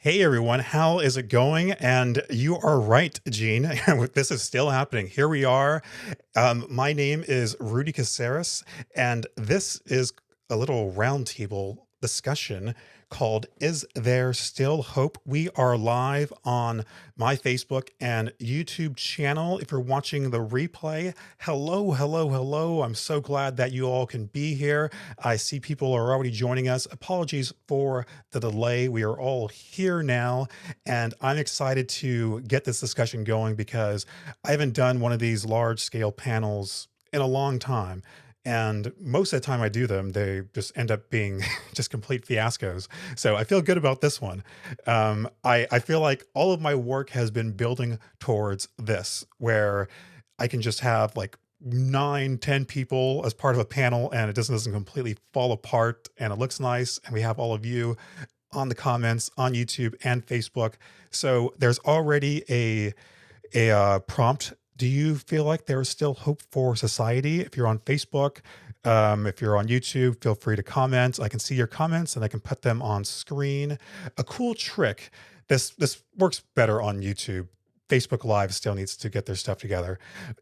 Hey everyone, how is it going? And you are right, Gene. This is still happening. Here we are. My name is Rudy Caseres, and this is a little roundtable discussion called Is There Still Hope? We are live on my Facebook and YouTube channel. If you're watching the replay, hello, hello, hello. I'm so glad that you all can be here. I see people are already joining us. Apologies for the delay. We are all here now, and I'm excited to get this discussion going because I haven't done one of these large scale panels in a long time. And most of the time I do them, they just end up being just complete fiascos. So I feel good about this one. I feel like all of my work has been building towards this, where I can just have like 9, 10 people as part of a panel and it doesn't completely fall apart and it looks nice. And we have all of you on the comments on YouTube and Facebook. So there's already a prompt. Do you feel like there is still hope for society? If you're on Facebook, if you're on YouTube, feel free to comment. I can see your comments and I can put them on screen. A cool trick. This works better on YouTube. Facebook Live still needs to get their stuff together.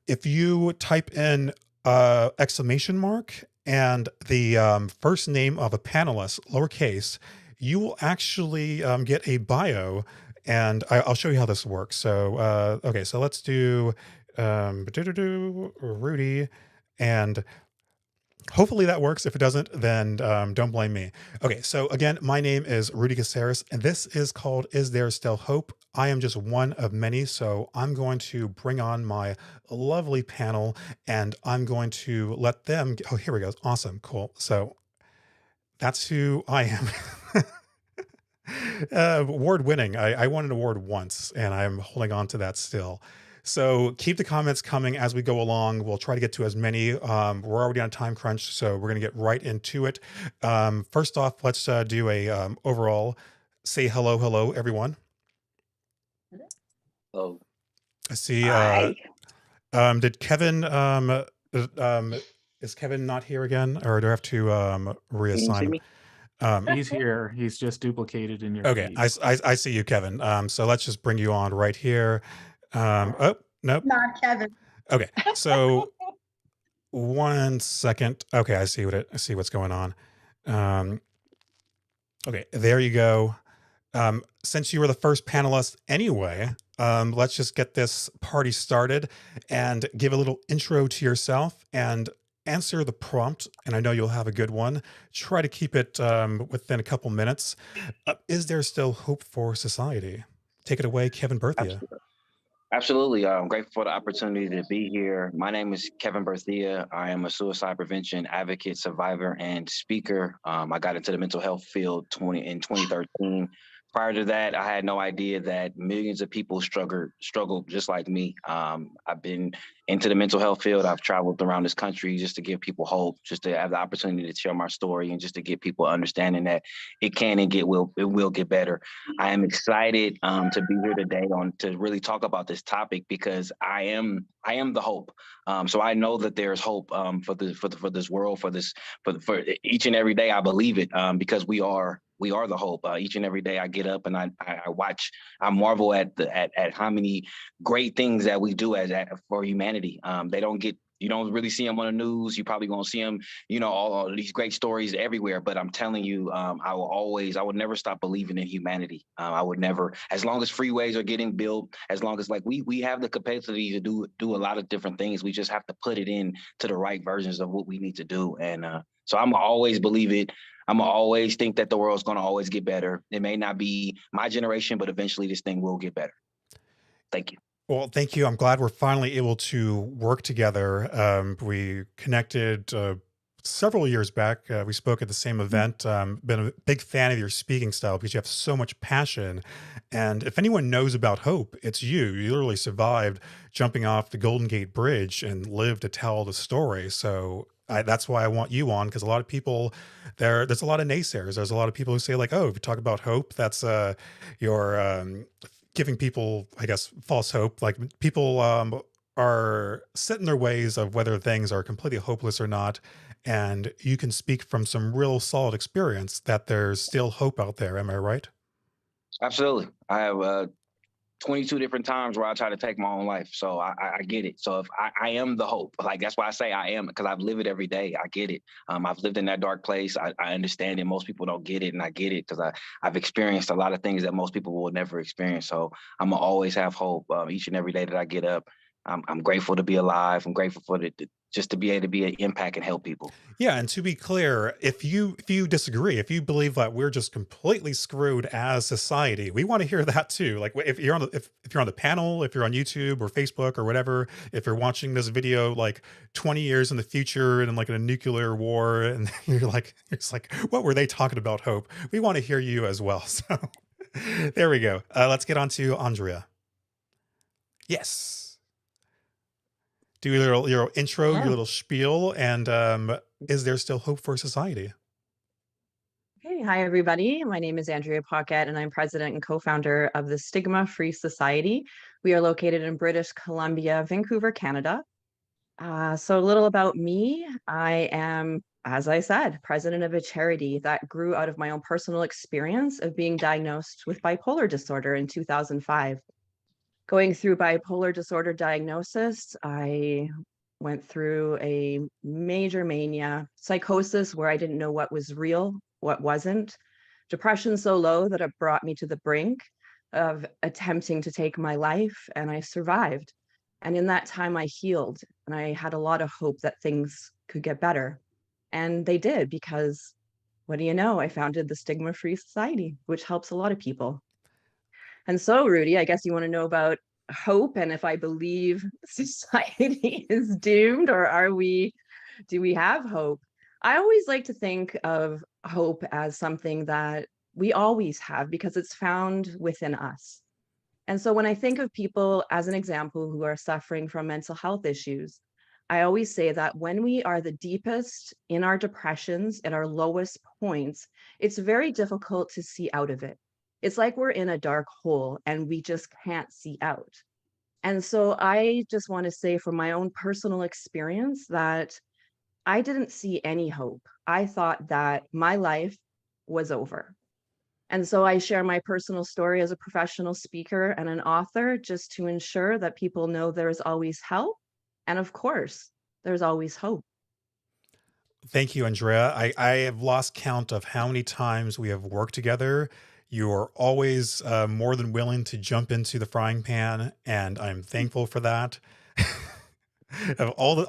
If you type in exclamation mark and the first name of a panelist, lowercase, you will actually get a bio, and I'll show you how this works. So, okay, so let's do Rudy, and hopefully that works. If it doesn't, then don't blame me. Okay, so again, my name is Rudy Caseres, and this is called Is There Still Hope? I am just one of many, so I'm going to bring on my lovely panel, and I'm going to let them. Oh, here we go. Awesome, cool. So that's who I am. Award winning. I won an award once, and I'm holding on to that still. So keep the comments coming as we go along. We'll try to get to as many. We're already on a time crunch, so we're going to get right into it. First off, let's do a overall. Say hello, hello, everyone. Oh, I see. hi. Did Kevin? Um, is Kevin not here again, or do I have to Can you reassign see him? me? He's here. He's just duplicated in your Okay, feed. I see you, Kevin. So let's just bring you on right here. Oh, nope. Not Kevin. Okay, so 1 second. Okay, I see what's going on. Um, okay, there you go. Since you were the first panelist anyway, let's just get this party started and give a little intro to yourself and answer the prompt. And I know you'll have a good one. Try to keep it within a couple minutes. Is there still hope for society? Take it away, Kevin Berthia. Absolutely. I'm grateful for the opportunity to be here. My name is Kevin Berthia. I am a suicide prevention advocate, survivor, and speaker. I got into the mental health field in 2013. Prior to that, I had no idea that millions of people struggled just like me. I've been into the mental health field. I've traveled around this country just to give people hope, just to have the opportunity to share my story, and just to get people understanding that it can and it will get better. I am excited to be here today to really talk about this topic because I am the hope. So I know that there's hope for this world, for each and every day. I believe it because we are the hope. Each and every day I get up and I watch. I marvel at how many great things that we do for humanity. You don't really see them on the news. You're probably gonna see them, all these great stories everywhere. But I'm telling you, I would never stop believing in humanity. I would never, as long as freeways are getting built, as long as we have the capacity to do a lot of different things. We just have to put it in to the right versions of what we need to do. And so I'm always believe it. I'm always think that the world's gonna always get better. It may not be my generation, but eventually this thing will get better. Thank you. Well, thank you. I'm glad we're finally able to work together. We connected several years back. We spoke at the same event. Been a big fan of your speaking style because you have so much passion. And if anyone knows about hope, it's you. You literally survived jumping off the Golden Gate Bridge and lived to tell the story. So that's why I want you on, because a lot of people there's a lot of naysayers. There's a lot of people who say like, oh, if you talk about hope, that's your giving people, I guess, false hope. Like people are set in their ways of whether things are completely hopeless or not. And you can speak from some real solid experience that there's still hope out there. Am I right? Absolutely. I have 22 different times where I try to take my own life. So I get it. So if I am the hope, like that's why I say I am, because I've lived it every day. I get it. I've lived in that dark place. I understand it. Most people don't get it, and I get it because I've experienced a lot of things that most people will never experience. So I'm gonna always have hope each and every day that I get up. I'm grateful to be alive. I'm grateful for just to be able to be an impact and help people. Yeah, and to be clear, if you disagree, if you believe that we're just completely screwed as society, we want to hear that too. Like if you're on if you're on the panel, if you're on YouTube or Facebook or whatever, if you're watching this video like 20 years in the future and like in a nuclear war, and you're like, it's like, what were they talking about, Hope? We want to hear you as well. So there we go. Let's get on to Andrea. Yes. Do your little intro, your Yeah. little spiel, and is there still hope for society? Hey, hi, everybody. My name is Andrea Paquette, and I'm president and co-founder of the Stigma Free Society. We are located in British Columbia, Vancouver, Canada. So a little about me. I am, as I said, president of a charity that grew out of my own personal experience of being diagnosed with bipolar disorder in 2005. Going through bipolar disorder diagnosis, I went through a major mania, psychosis where I didn't know what was real, what wasn't, depression so low that it brought me to the brink of attempting to take my life, and I survived. And in that time, I healed, and I had a lot of hope that things could get better. And they did, because what do you know? I founded the Stigma Free Society, which helps a lot of people. And so, Rudy, I guess you want to know about hope and if I believe society is doomed, or do we have hope? I always like to think of hope as something that we always have because it's found within us. And so when I think of people, as an example, who are suffering from mental health issues, I always say that when we are the deepest in our depressions, at our lowest points, it's very difficult to see out of it. It's like we're in a dark hole and we just can't see out. And so I just want to say from my own personal experience that I didn't see any hope. I thought that my life was over. And so I share my personal story as a professional speaker and an author just to ensure that people know there's always help. And of course, there's always hope. Thank you, Andrea. I have lost count of how many times we have worked together. You're always more than willing to jump into the frying pan, and I'm thankful for that. Of yeah, I'm all the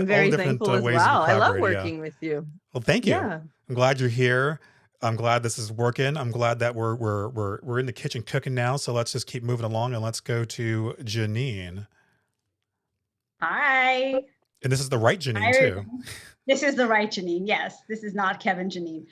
very different thankful as ways we well. I love collaborate. Yeah. working with you. Well, thank you. Yeah. I'm glad you're here. I'm glad this is working. I'm glad that we're in the kitchen cooking now. So let's just keep moving along and let's go to Jeanine. Hi. And this is the right Jeanine too. This is the right Jeanine. Yes, this is not Kevin Jeanine.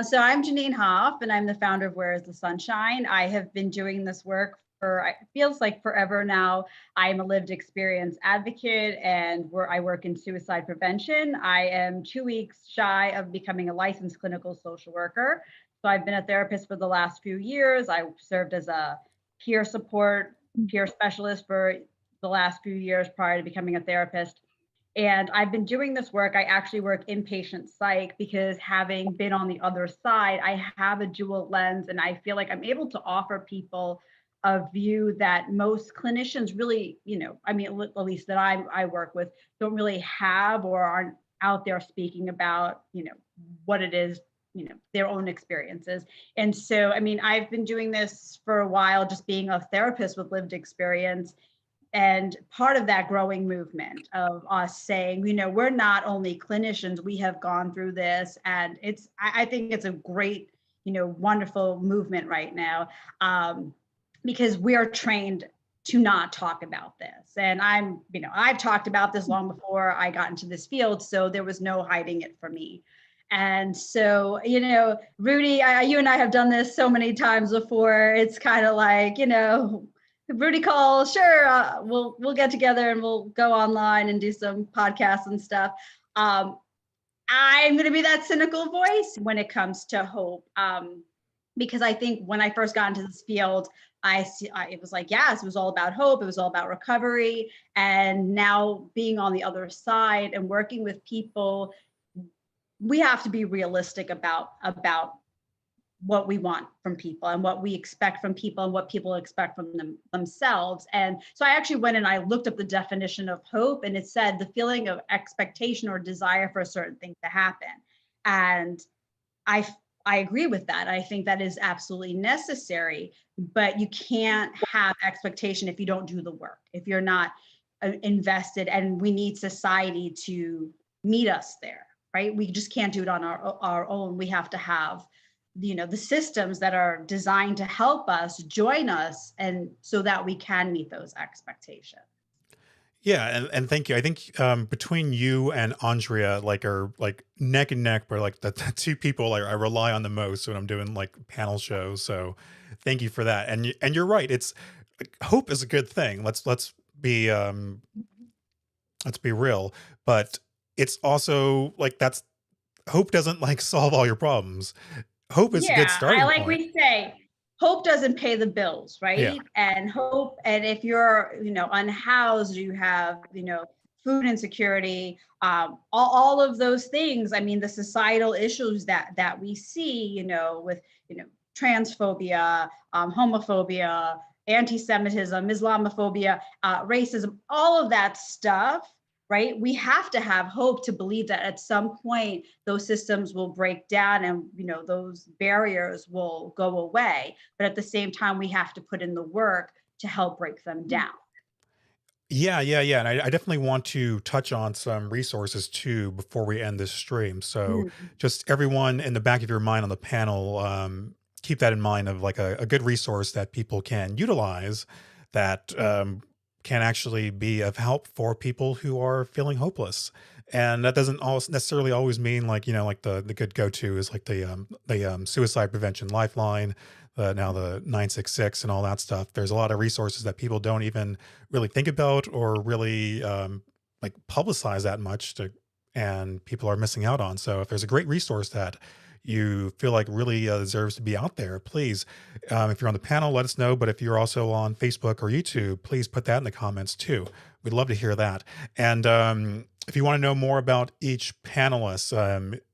So I'm Jeanine Hoff, and I'm the founder of Where is the Sunshine? I have been doing this work for, it feels like forever now. I'm a lived experience advocate, and I work in suicide prevention. I am 2 weeks shy of becoming a licensed clinical social worker. So I've been a therapist for the last few years. I served as a peer support, peer specialist for the last few years prior to becoming a therapist. And I've been doing this work. I actually work inpatient psych because, having been on the other side, I have a dual lens, and I feel like I'm able to offer people a view that most clinicians really, I mean, at least that I work with, don't really have, or aren't out there speaking about, what it is, their own experiences. And so, I mean, I've been doing this for a while, just being a therapist with lived experience. And part of that growing movement of us saying, we're not only clinicians, we have gone through this. And I think it's a great, wonderful movement right now, because we are trained to not talk about this. And I've talked about this long before I got into this field, so there was no hiding it from me. And so, Rudy, you and I have done this so many times before. It's kind of like, Rudy calls, sure, we'll get together and we'll go online and do some podcasts and stuff. I'm going to be that cynical voice when it comes to hope, because I think when I first got into this field, it was like, yes, it was all about hope. It was all about recovery. And now being on the other side and working with people, we have to be realistic about what we want from people and what we expect from people and what people expect from themselves. And so I actually went and I looked up the definition of hope, and it said the feeling of expectation or desire for a certain thing to happen. And I agree with that. I think that is absolutely necessary, but you can't have expectation if you don't do the work, if you're not invested, and we need society to meet us there, right? We just can't do it on our own. We have to have, the systems that are designed to help us join us, and so that we can meet those expectations. Yeah, and thank you. I think between you and Andrea, like, are like neck and neck, but like the two people I rely on the most when I'm doing like panel shows. So thank you for that. And you're right. It's hope is a good thing. Be let's be real, but it's also like hope doesn't like solve all your problems. Hope is a good Yeah, starting like point. we say, hope doesn't pay the bills, Yeah. right? And hope, and if you're, unhoused, you have, food insecurity, all of those things. I mean, the societal issues that we see, with, transphobia, homophobia, anti-Semitism, Islamophobia, racism, all of that stuff, right? We have to have hope to believe that at some point those systems will break down and, those barriers will go away. But at the same time, we have to put in the work to help break them down. Yeah. And I definitely want to touch on some resources too before we end this stream. So just everyone in the back of your mind on the panel, keep that in mind of like a good resource that people can utilize that can actually be of help for people who are feeling hopeless. And that doesn't necessarily always mean like, like the good go-to is like the suicide prevention lifeline, now the 966 and all that stuff. There's a lot of resources that people don't even really think about or really like publicize that much and people are missing out on. So if there's a great resource that you feel like really deserves to be out there, please, if you're on the panel, let us know. But if you're also on Facebook or YouTube, please put that in the comments too. We'd love to hear that. And if you want to know more about each panelist,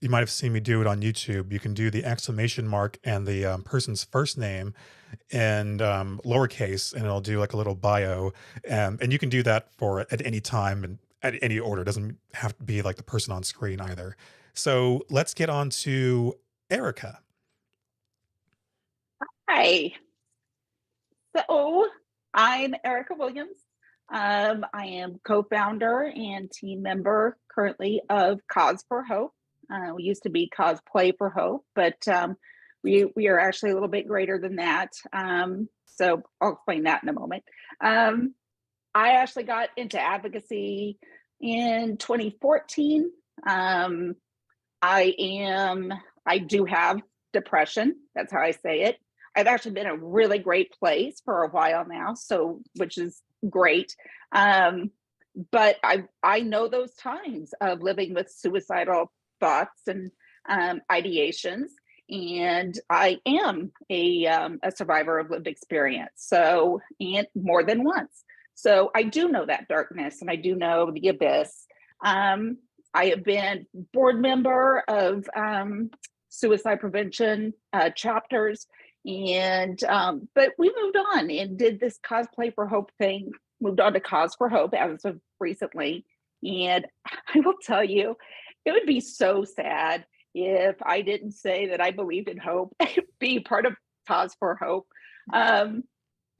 you might have seen me do it on YouTube. You can do the exclamation mark and the person's first name and lowercase, and it'll do like a little bio. And you can do that at any time and at any order. It doesn't have to be like the person on screen either. So let's get on to Erica. Hi. So I'm Erica Williams. I am co-founder and team member currently of Cause for Hope. We used to be Cosplay for Hope, but we are actually a little bit greater than that. So I'll explain that in a moment. I actually got into advocacy in 2014. I do have depression. That's how I say it. I've actually been in a really great place for a while now, which is great. But I know those times of living with suicidal thoughts and ideations, and I am a survivor of lived experience. So, and more than once. So I do know that darkness, and I do know the abyss. I have been board member of suicide prevention chapters, and but we moved on and did this Cosplay for Hope thing, moved on to Cause for Hope as of recently. And I will tell you, it would be so sad if I didn't say that I believed in hope, be part of Cause for Hope.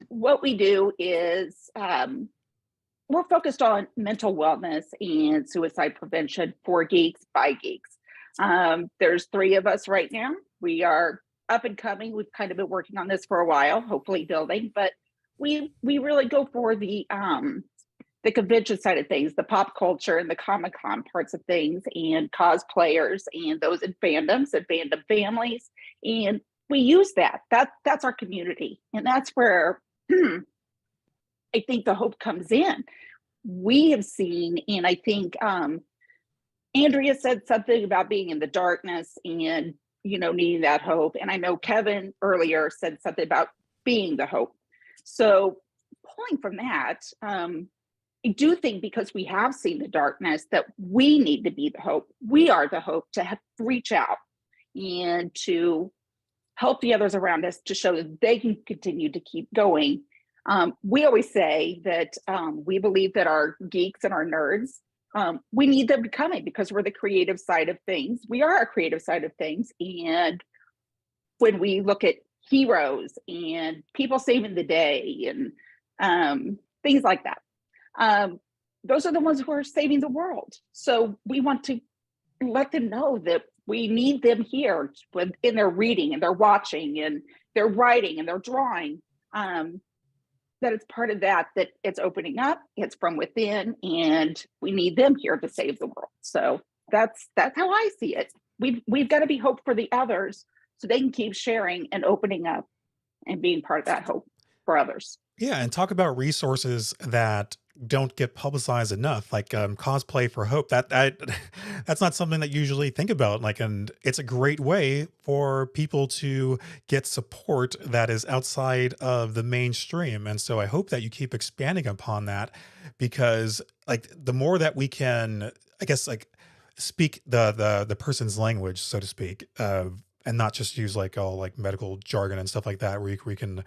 What we do is we're focused on mental wellness and suicide prevention for geeks by geeks. There's 3 of us right now. We are up and coming. We've kind of been working on this for a while, hopefully building, but we really go for the convention side of things, the pop culture and the Comic-Con parts of things, and cosplayers and those in fandoms and fandom families. And we use that. That's our community. And that's where I think the hope comes in. We have seen, and I think Andrea said something about being in the darkness and, needing that hope. And I know Kevin earlier said something about being the hope. So pulling from that, I do think because we have seen the darkness that we need to be the hope. We are the hope to reach out and to help the others around us to show that they can continue to keep going. We always say that we believe that our geeks and our nerds, we need them to come in because we're the creative side of things. We are a creative side of things. And when we look at heroes and people saving the day and things like that, those are the ones who are saving the world. So we want to let them know that we need them here in their reading and their watching and their writing and their drawing, that it's part of that it's opening up, it's from within, and we need them here to save the world. So that's how I see it. We've got to be hope for the others so they can keep sharing and opening up and being part of that hope for others. Yeah, and talk about resources that don't get publicized enough, like cosplay for hope. That's not something that you usually think about. Like, and it's a great way for people to get support that is outside of the mainstream. And so I hope that you keep expanding upon that, because like the more that we can, I guess, like speak the person's language, so to speak, and not just use like all like medical jargon and stuff like that, where we can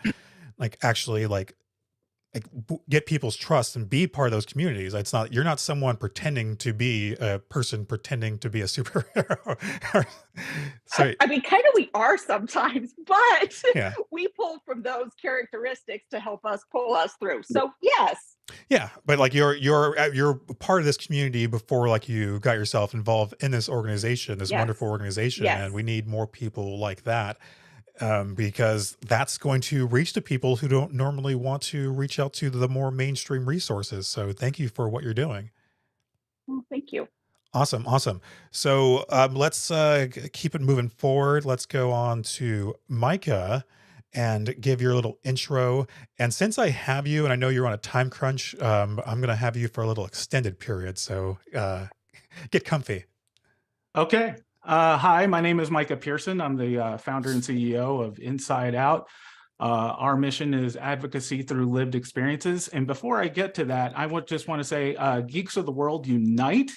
like actually like get people's trust and be part of those communities. It's not, you're not someone pretending to be a person pretending to be a superhero. So I mean, kind of we are sometimes, but yeah, we pull from those characteristics to help us pull us through. So yes. yeah, but like you're part of this community before like you got yourself involved in this organization, this Yes. wonderful organization, Yes. and we need more people like that. Because that's going to reach the people who don't normally want to reach out to the more mainstream resources. So thank you for what you're doing. Well, thank you. Awesome. Awesome. So let's keep it moving forward. Let's go on to Micah and give your little intro. And since I have you, and I know you're on a time crunch, I'm going to have you for a little extended period. So get comfy. Okay. Hi, my name is Micah Pearson. I'm the founder and CEO of Inside Out. Our mission is advocacy through lived experiences. And before I get to that, I just want to say, Geeks of the World Unite.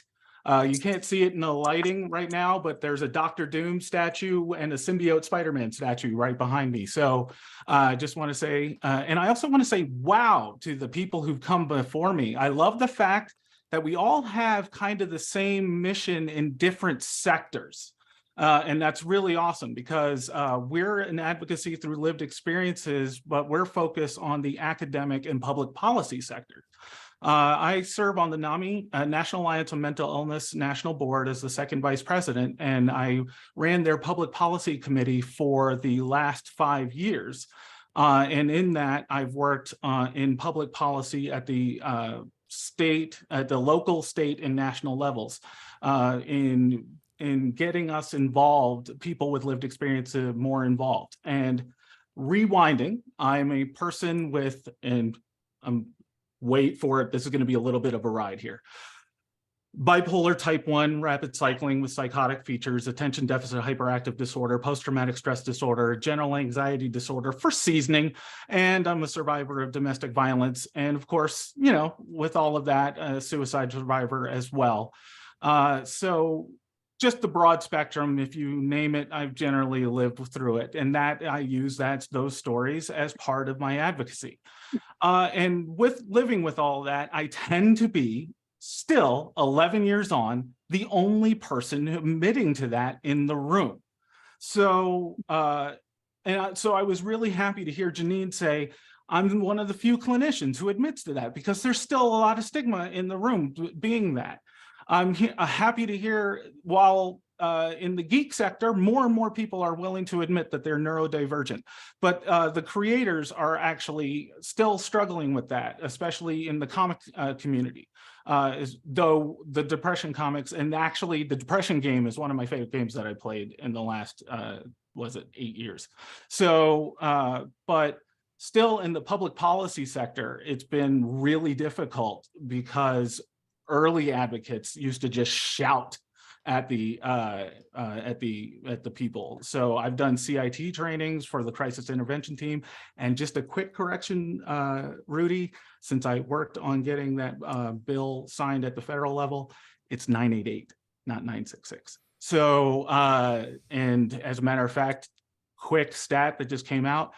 You can't see it in the lighting right now, but there's a Dr. Doom statue and a symbiote Spider-Man statue right behind me. So I just want to say, and I also want to say wow to the people who've come before me. I love the fact that we all have kind of the same mission in different sectors. And that's really awesome because we're an advocacy through lived experiences, but we're focused on the academic and public policy sector. I serve on the NAMI, National Alliance on Mental Illness National Board, as the second vice president, and I ran their public policy committee for the last 5 years. And in that, I've worked in public policy at the state, at the local, state, and national levels in getting us involved, people with lived experience more involved. And rewinding, I'm a person with, and wait for it, this is going to be a little bit of a ride here. Bipolar type 1, rapid cycling with psychotic features, attention deficit hyperactive disorder, post-traumatic stress disorder, general anxiety disorder for seasoning, and I'm a survivor of domestic violence. And of course, you know, with all of that, a suicide survivor as well. So just the broad spectrum, if you name it, I've generally lived through it. And that I use those stories as part of my advocacy. And with living with all that, I tend to be still 11 years on, the only person admitting to that in the room. So, so I was really happy to hear Jeanine say, I'm one of the few clinicians who admits to that, because there's still a lot of stigma in the room being that. I'm happy to hear while in the geek sector, more and more people are willing to admit that they're neurodivergent, but the creators are actually still struggling with that, especially in the comic community. Though the depression comics, and actually the depression game is one of my favorite games that I played in the last, was it 8 years? So, but still in the public policy sector, it's been really difficult because early advocates used to just shout at the people. So I've done CIT trainings for the crisis intervention team. And just a quick correction, Rudy, since I worked on getting that bill signed at the federal level, it's 988, not 966. So, and as a matter of fact, quick stat that just came out.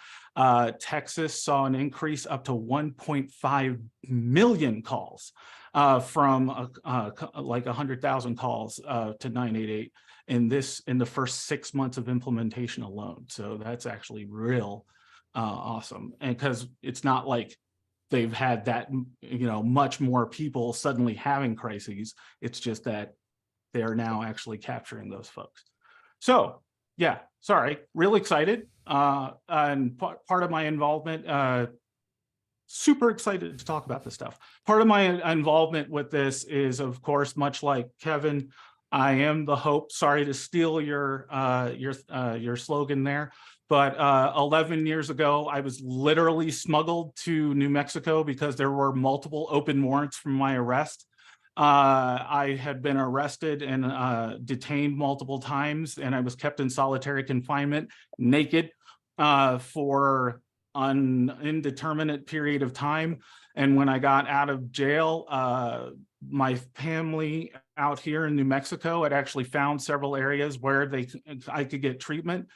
Texas saw an increase up to 1.5 million calls from like 100,000 calls to 988 in the first 6 months of implementation alone. So that's actually real awesome. And because it's not like they've had that, much more people suddenly having crises. It's just that they're now actually capturing those folks. So yeah, sorry, real excited. And part of my involvement, super excited to talk about this stuff. Part of my involvement with this is, of course, much like Kevin, I am the hope. Sorry to steal your slogan there, but 11 years ago, I was literally smuggled to New Mexico because there were multiple open warrants from my arrest. I had been arrested and detained multiple times, and I was kept in solitary confinement, naked, for an indeterminate period of time. And when I got out of jail, my family out here in New Mexico had actually found several areas where I could get treatment,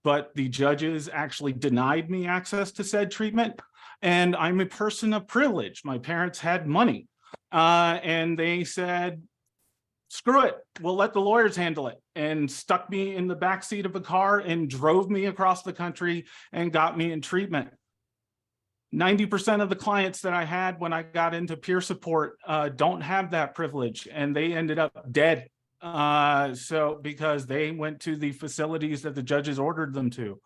but the judges actually denied me access to said treatment. And I'm a person of privilege. My parents had money, and they said, screw it, we'll let the lawyers handle it, and stuck me in the backseat of a car and drove me across the country and got me in treatment. 90% of the clients that I had when I got into peer support don't have that privilege, and they ended up dead. So because they went to the facilities that the judges ordered them to.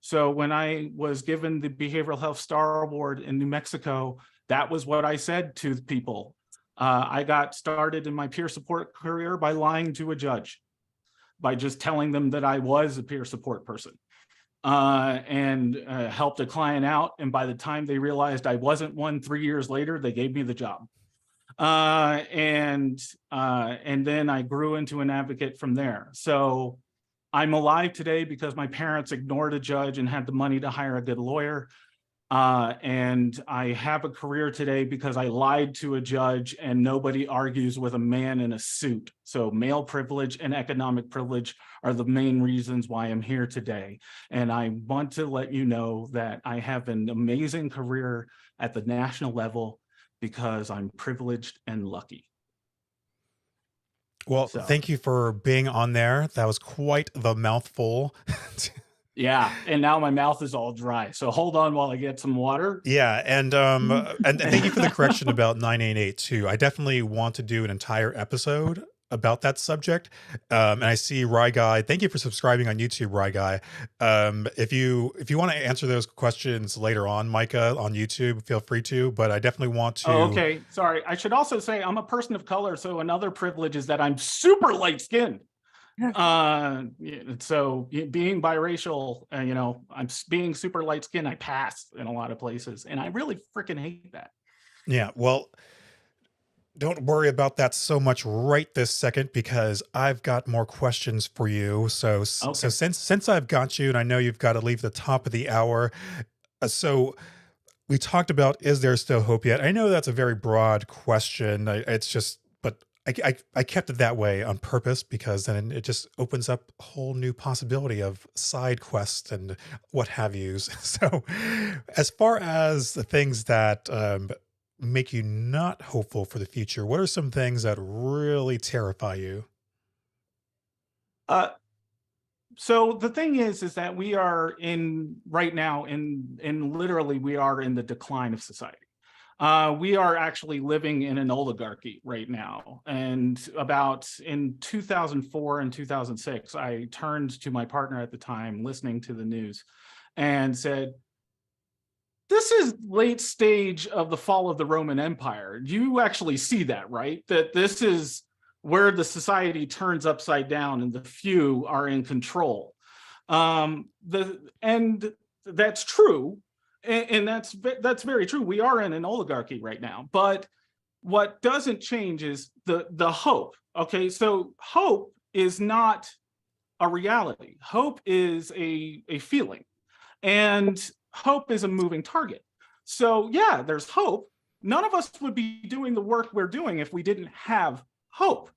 So when I was given the Behavioral Health Star Award in New Mexico, that was what I said to people. I got started in my peer support career by lying to a judge, by just telling them that I was a peer support person. And helped a client out. And by the time they realized I wasn't one 3 years later, they gave me the job. And then I grew into an advocate from there. So I'm alive today because my parents ignored a judge and had the money to hire a good lawyer. And I have a career today because I lied to a judge, and nobody argues with a man in a suit. So male privilege and economic privilege are the main reasons why I'm here today. And I want to let you know that I have an amazing career at the national level because I'm privileged and lucky. Well, thank you for being on there. That was quite the mouthful. Yeah, and now my mouth is all dry. So hold on while I get some water. Yeah, and thank you for the correction about 988 too. I definitely want to do an entire episode about that subject. And I see Rye Guy. Thank you for subscribing on YouTube, Rye Guy. If you want to answer those questions later on, Micah, on YouTube, feel free to. But I definitely want to. Oh, okay, sorry. I should also say I'm a person of color, so another privilege is that I'm super light skinned. So being biracial, I'm being super light skinned, I pass in a lot of places, and I really freaking hate that. Yeah, well, don't worry about that so much right this second, because I've got more questions for you. So Okay. since I've got you, and I know you've got to leave the top of the hour, so we talked about, is there still hope yet? I know that's a very broad question. It's just, but I kept it that way on purpose, because then it just opens up a whole new possibility of side quests and what have yous. So as far as the things that make you not hopeful for the future, what are some things that really terrify you? So the thing is that we are right now literally we are in the decline of society. We are actually living in an oligarchy right now. And about in 2004 and 2006, I turned to my partner at the time, listening to the news, and said, this is late stage of the fall of the Roman Empire. You actually see that, right? That this is where the society turns upside down and the few are in control. And that's true. And that's very true. We are in an oligarchy right now. But what doesn't change is the hope. Okay, so hope is not a reality. Hope is a feeling. And hope is a moving target. So yeah, there's hope. None of us would be doing the work we're doing if we didn't have hope.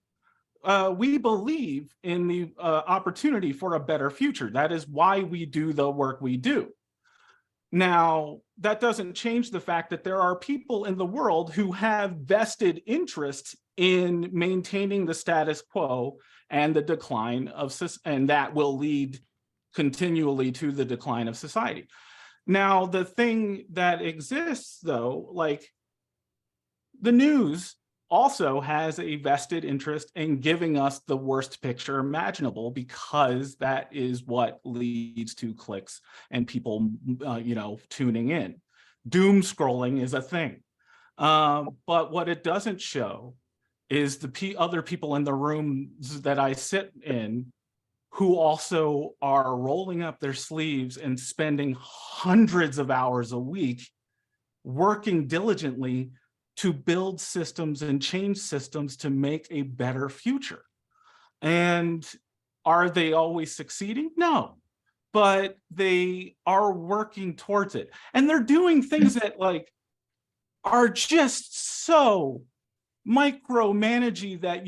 we believe in the opportunity for a better future. That is why we do the work we do. Now, that doesn't change the fact that there are people in the world who have vested interests in maintaining the status quo and the decline of, and that will lead continually to the decline of society. Now, the thing that exists, though, like the news also has a vested interest in giving us the worst picture imaginable, because that is what leads to clicks and people, tuning in. Doom scrolling is a thing. But what it doesn't show is the other people in the rooms that I sit in who also are rolling up their sleeves and spending hundreds of hours a week working diligently to build systems and change systems to make a better future. And are they always succeeding? No, but they are working towards it. And they're doing things that like are just so micromanaging that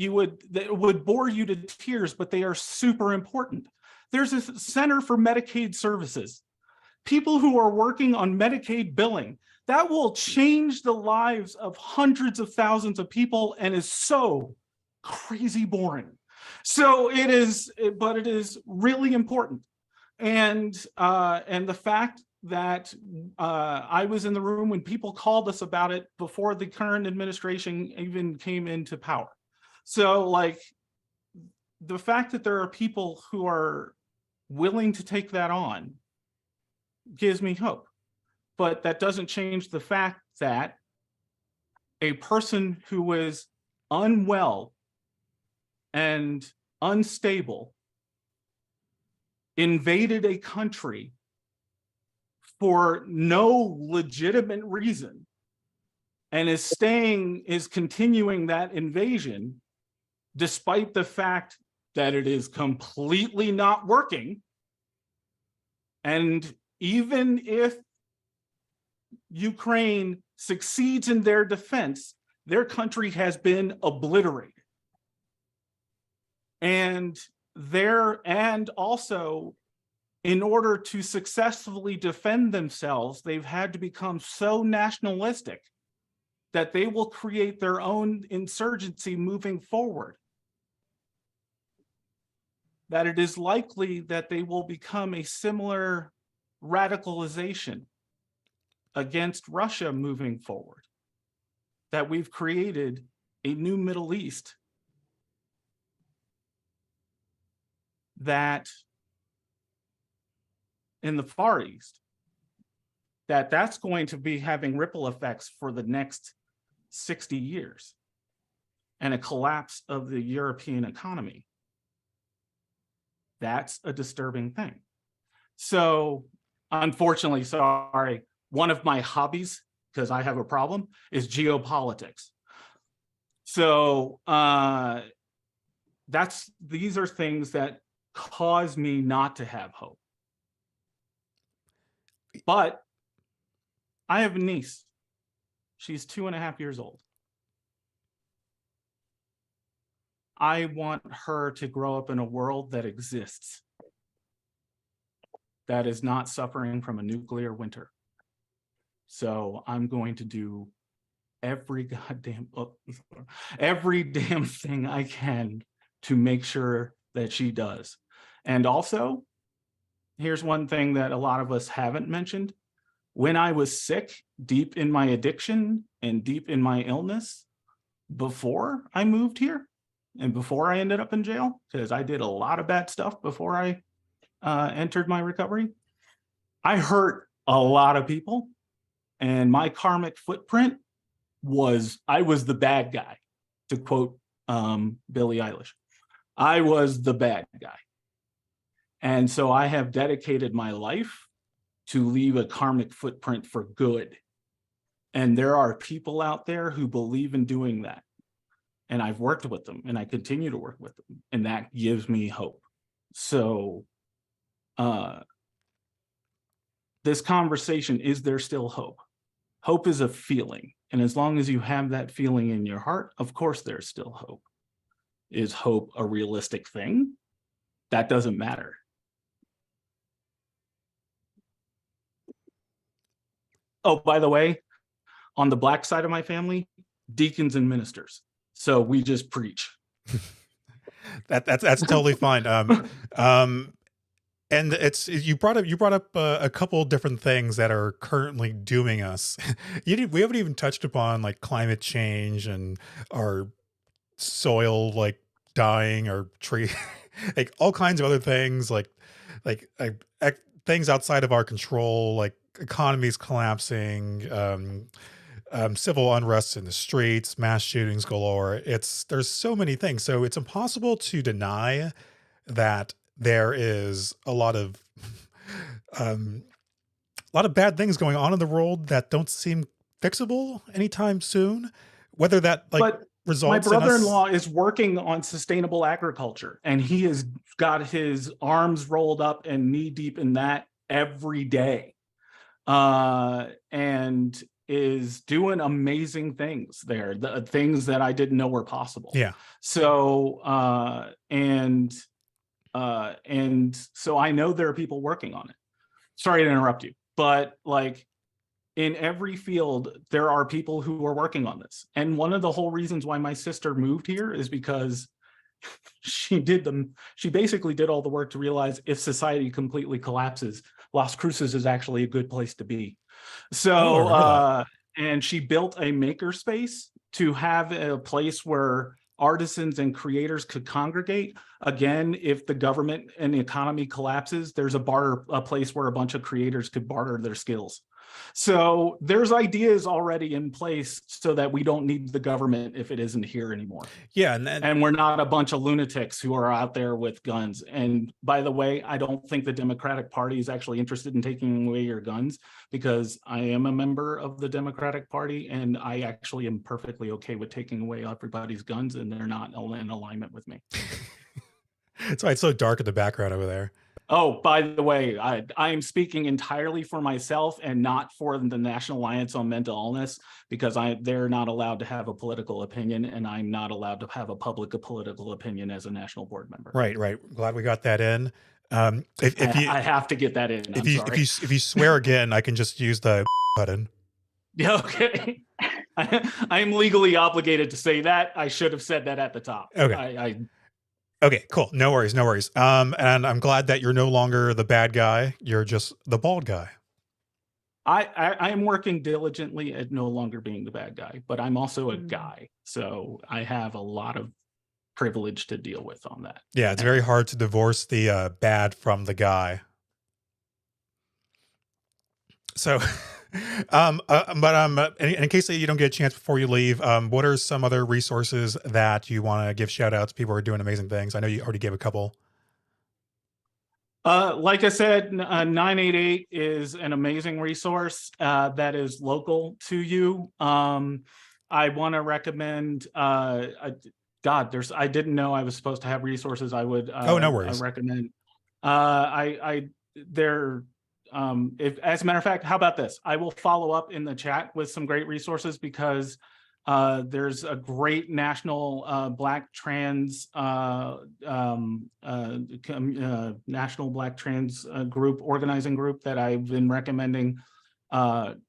would bore you to tears, but they are super important. There's a Center for Medicaid Services. People who are working on Medicaid billing, that will change the lives of hundreds of thousands of people and is so crazy boring. So it is, but it is really important. And the fact that I was in the room when people called us about it before the current administration even came into power. So like the fact that there are people who are willing to take that on gives me hope. But that doesn't change the fact that a person who is unwell and unstable invaded a country for no legitimate reason and is continuing that invasion despite the fact that it is completely not working. And even if Ukraine succeeds in their defense, their country has been obliterated. And also, in order to successfully defend themselves, they've had to become so nationalistic that they will create their own insurgency moving forward. That it is likely that they will become a similar radicalization against Russia moving forward. That we've created a new Middle East that in the Far East, that's going to be having ripple effects for the next 60 years and a collapse of the European economy. That's a disturbing thing. So unfortunately, sorry, one of my hobbies, because I have a problem, is geopolitics. So these are things that cause me not to have hope. But I have a niece. She's 2.5 years old. I want her to grow up in a world that exists, that is not suffering from a nuclear winter. So I'm going to do every damn thing I can to make sure that she does. And also, here's one thing that a lot of us haven't mentioned. When I was sick, deep in my addiction and deep in my illness, before I moved here and before I ended up in jail, because I did a lot of bad stuff before I entered my recovery, I hurt a lot of people. And my karmic footprint was, I was the bad guy, to quote Billie Eilish. I was the bad guy. And so I have dedicated my life to leave a karmic footprint for good. And there are people out there who believe in doing that. And I've worked with them and I continue to work with them. And that gives me hope. So this conversation, is there still hope? Hope is a feeling. And as long as you have that feeling in your heart, of course, there's still hope. is hope a realistic thing? That doesn't matter. Oh, by the way, on the Black side of my family, deacons and ministers. So we just preach. That's totally fine. And you brought up a couple different things that are currently dooming us. We haven't even touched upon like climate change and our soil like dying, or tree, like all kinds of other things, things outside of our control, like economies collapsing, civil unrest in the streets, mass shootings galore. There's so many things. So it's impossible to deny that there is a lot of bad things going on in the world that don't seem fixable anytime soon. Whether that But results my in us. brother-in-law is working on sustainable agriculture, and he has got his arms rolled up and knee deep in that every day, and is doing amazing things there, the things that I didn't know were possible. Yeah. So and so I know there are people working on it. Sorry to interrupt you, but like in every field, there are people who are working on this. And one of the whole reasons why my sister moved here is because she basically did all the work to realize if society completely collapses, Las Cruces is actually a good place to be. So, and she built a makerspace to have a place where artisans and creators could congregate. Again, if the government and the economy collapses, there's a place where a bunch of creators could barter their skills. So there's ideas already in place so that we don't need the government if it isn't here anymore. Yeah. And we're not a bunch of lunatics who are out there with guns. And by the way, I don't think the Democratic Party is actually interested in taking away your guns, because I am a member of the Democratic Party and I actually am perfectly okay with taking away everybody's guns, and they're not in alignment with me. That's why it's so dark in the background over there. Oh, by the way, I am speaking entirely for myself and not for the National Alliance on Mental Illness, because they're not allowed to have a political opinion, and I'm not allowed to have a public political opinion as a national board member. Right. Glad we got that in. I have to get that in. If you swear again, I can just use the button. Yeah, okay. I am legally obligated to say that. I should have said that at the top. Okay. Okay, cool. No worries. And I'm glad that you're no longer the bad guy. You're just the bald guy. I am working diligently at no longer being the bad guy, but I'm also a guy. So I have a lot of privilege to deal with on that. Yeah, it's very hard to divorce the bad from the guy. So, in case that you don't get a chance before you leave, what are some other resources that you want to give shout outs? People are doing amazing things. I know you already gave a couple. Like I said, 988 is an amazing resource that is local to you. I want to recommend, I didn't know I was supposed to have resources. I would, no worries. I recommend, if, as a matter of fact, how about this? I will follow up in the chat with some great resources, because there's a great national Black trans organizing group that I've been recommending.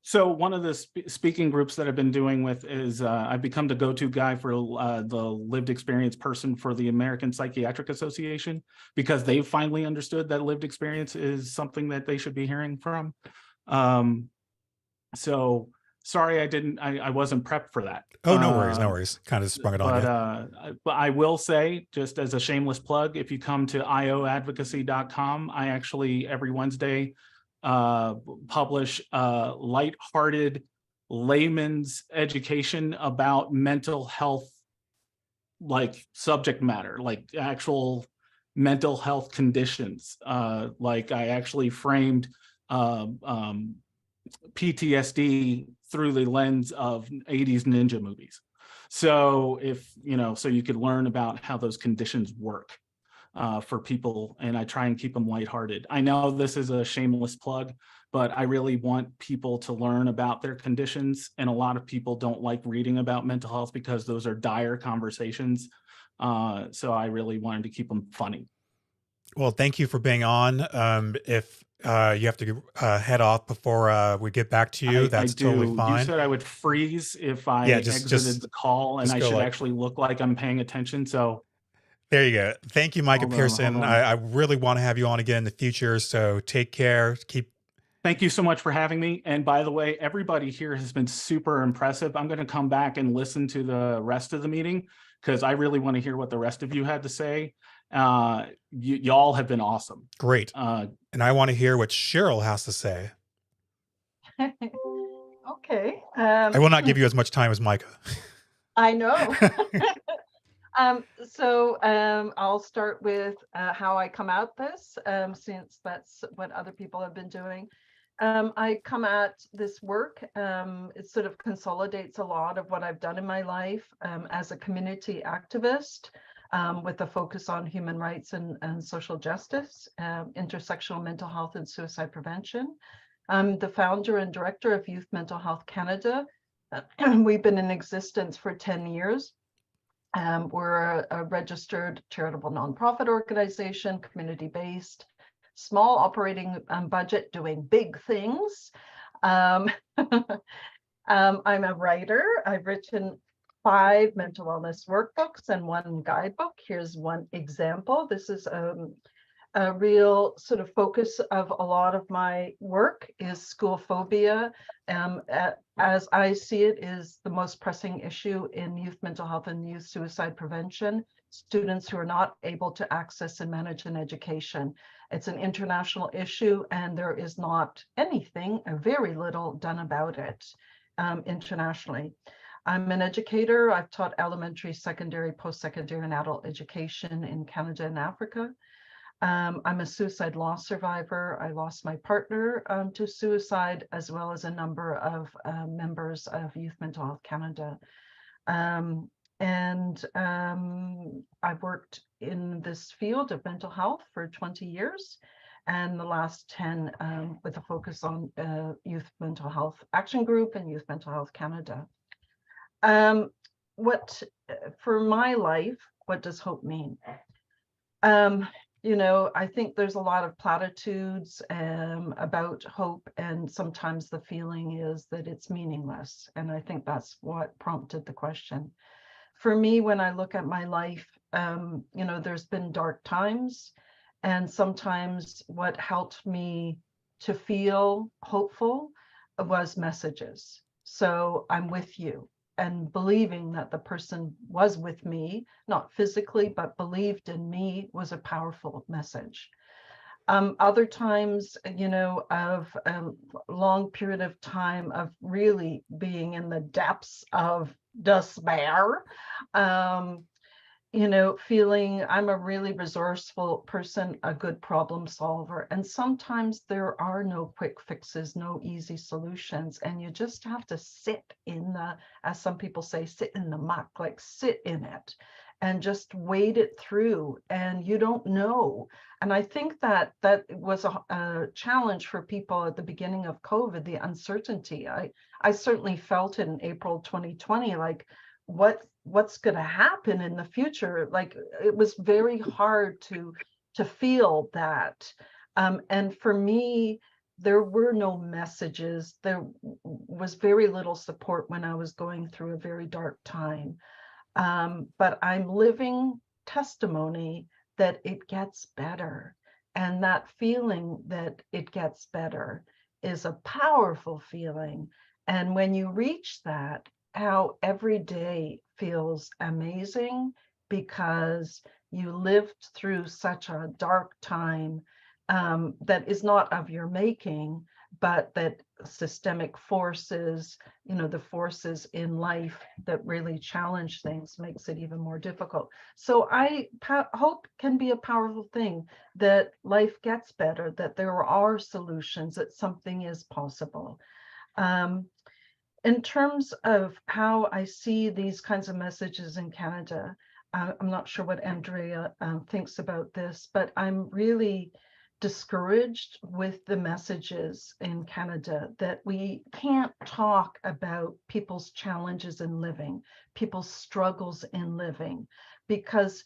So one of the speaking groups that I've been doing with is I've become the go-to guy for the lived experience person for the American Psychiatric Association, because they've finally understood that lived experience is something that they should be hearing from. So sorry, I wasn't prepped for that. Oh, no worries. Kind of sprung it on you. But I will say, just as a shameless plug, if you come to ioadvocacy.com, I actually every Wednesday publish lighthearted layman's education about mental health, like subject matter, like actual mental health conditions. Like I actually framed PTSD through the lens of 80s ninja movies. So so you could learn about how those conditions work for people, and I try and keep them lighthearted. I know this is a shameless plug, but I really want people to learn about their conditions, and a lot of people don't like reading about mental health because those are dire conversations. So I really wanted to keep them funny. Well, thank you for being on. If you have to head off before we get back to you, I that's totally do. You fine. said I would freeze if I Yeah, exited the call, and just I go should like, actually look like I'm paying attention. So there you go. Thank you, Micah hold Pearson. on. I really want to have you on again in the future. So take care. Thank you so much for having me. And by the way, everybody here has been super impressive. I'm going to come back and listen to the rest of the meeting because I really want to hear what the rest of you had to say. Y'all have been awesome. Great. And I want to hear what Cheryl has to say. Okay. I will not give you as much time as Micah. I know. I'll start with how I come at this, since that's what other people have been doing. I come at this work, it sort of consolidates a lot of what I've done in my life as a community activist, with a focus on human rights and social justice, intersectional mental health and suicide prevention. I'm the founder and director of Youth Mental Health Canada. We've been in existence for 10 years. We're a registered charitable nonprofit organization, community-based, small operating budget, doing big things. I'm a writer. I've written 5 mental wellness workbooks and 1 guidebook. Here's one example. This is a real sort of focus of a lot of my work is school phobia. As I see it, is the most pressing issue in youth mental health and youth suicide prevention. Students who are not able to access and manage an education. It's an international issue, and there is not anything, or very little, done about it internationally. I'm an educator. I've taught elementary, secondary, post-secondary, and adult education in Canada and Africa. I'm a suicide loss survivor. I lost my partner to suicide, as well as a number of members of Youth Mental Health Canada. I've worked in this field of mental health for 20 years, and the last 10 with a focus on Youth Mental Health Action Group and Youth Mental Health Canada. For my life, what does hope mean? I think there's a lot of platitudes about hope, and sometimes the feeling is that it's meaningless. And I think that's what prompted the question. For me, when I look at my life, there's been dark times, and sometimes what helped me to feel hopeful was messages. So I'm with you. And believing that the person was with me, not physically, but believed in me, was a powerful message. Other times, of a long period of time of really being in the depths of despair, feeling I'm a really resourceful person, a good problem solver. And sometimes there are no quick fixes, no easy solutions. And you just have to sit in as some people say, sit in the muck, like sit in it and just wade it through. And you don't know. And I think that was a challenge for people at the beginning of COVID, the uncertainty. I certainly felt it in April 2020, like, what's going to happen in the future? Like, it was very hard to feel that. And for me, there were no messages. There was very little support when I was going through a very dark time. But I'm living testimony that it gets better. And that feeling that it gets better is a powerful feeling. And when you reach that, how every day feels amazing, because you lived through such a dark time that is not of your making, but that systemic forces, the forces in life that really challenge things, makes it even more difficult. So hope can be a powerful thing, that life gets better, that there are solutions, that something is possible. In terms of how I see these kinds of messages in Canada, I'm not sure what Andrea thinks about this, but I'm really discouraged with the messages in Canada that we can't talk about people's challenges in living, people's struggles in living, because,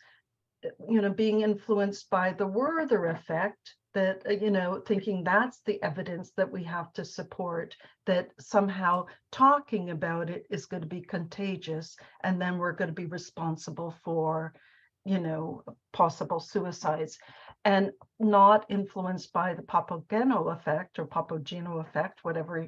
being influenced by the Werther effect, that, thinking that's the evidence that we have to support, that somehow talking about it is going to be contagious, and then we're going to be responsible for, possible suicides, and not influenced by the Papageno effect or Papageno effect, whatever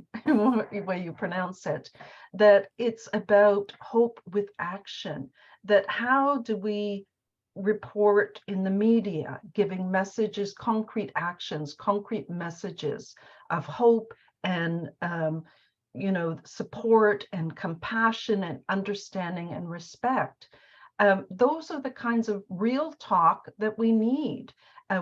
way you pronounce it, that it's about hope with action, that how do we report in the media, giving messages, concrete actions, concrete messages of hope and, support and compassion and understanding and respect. Those are the kinds of real talk that we need.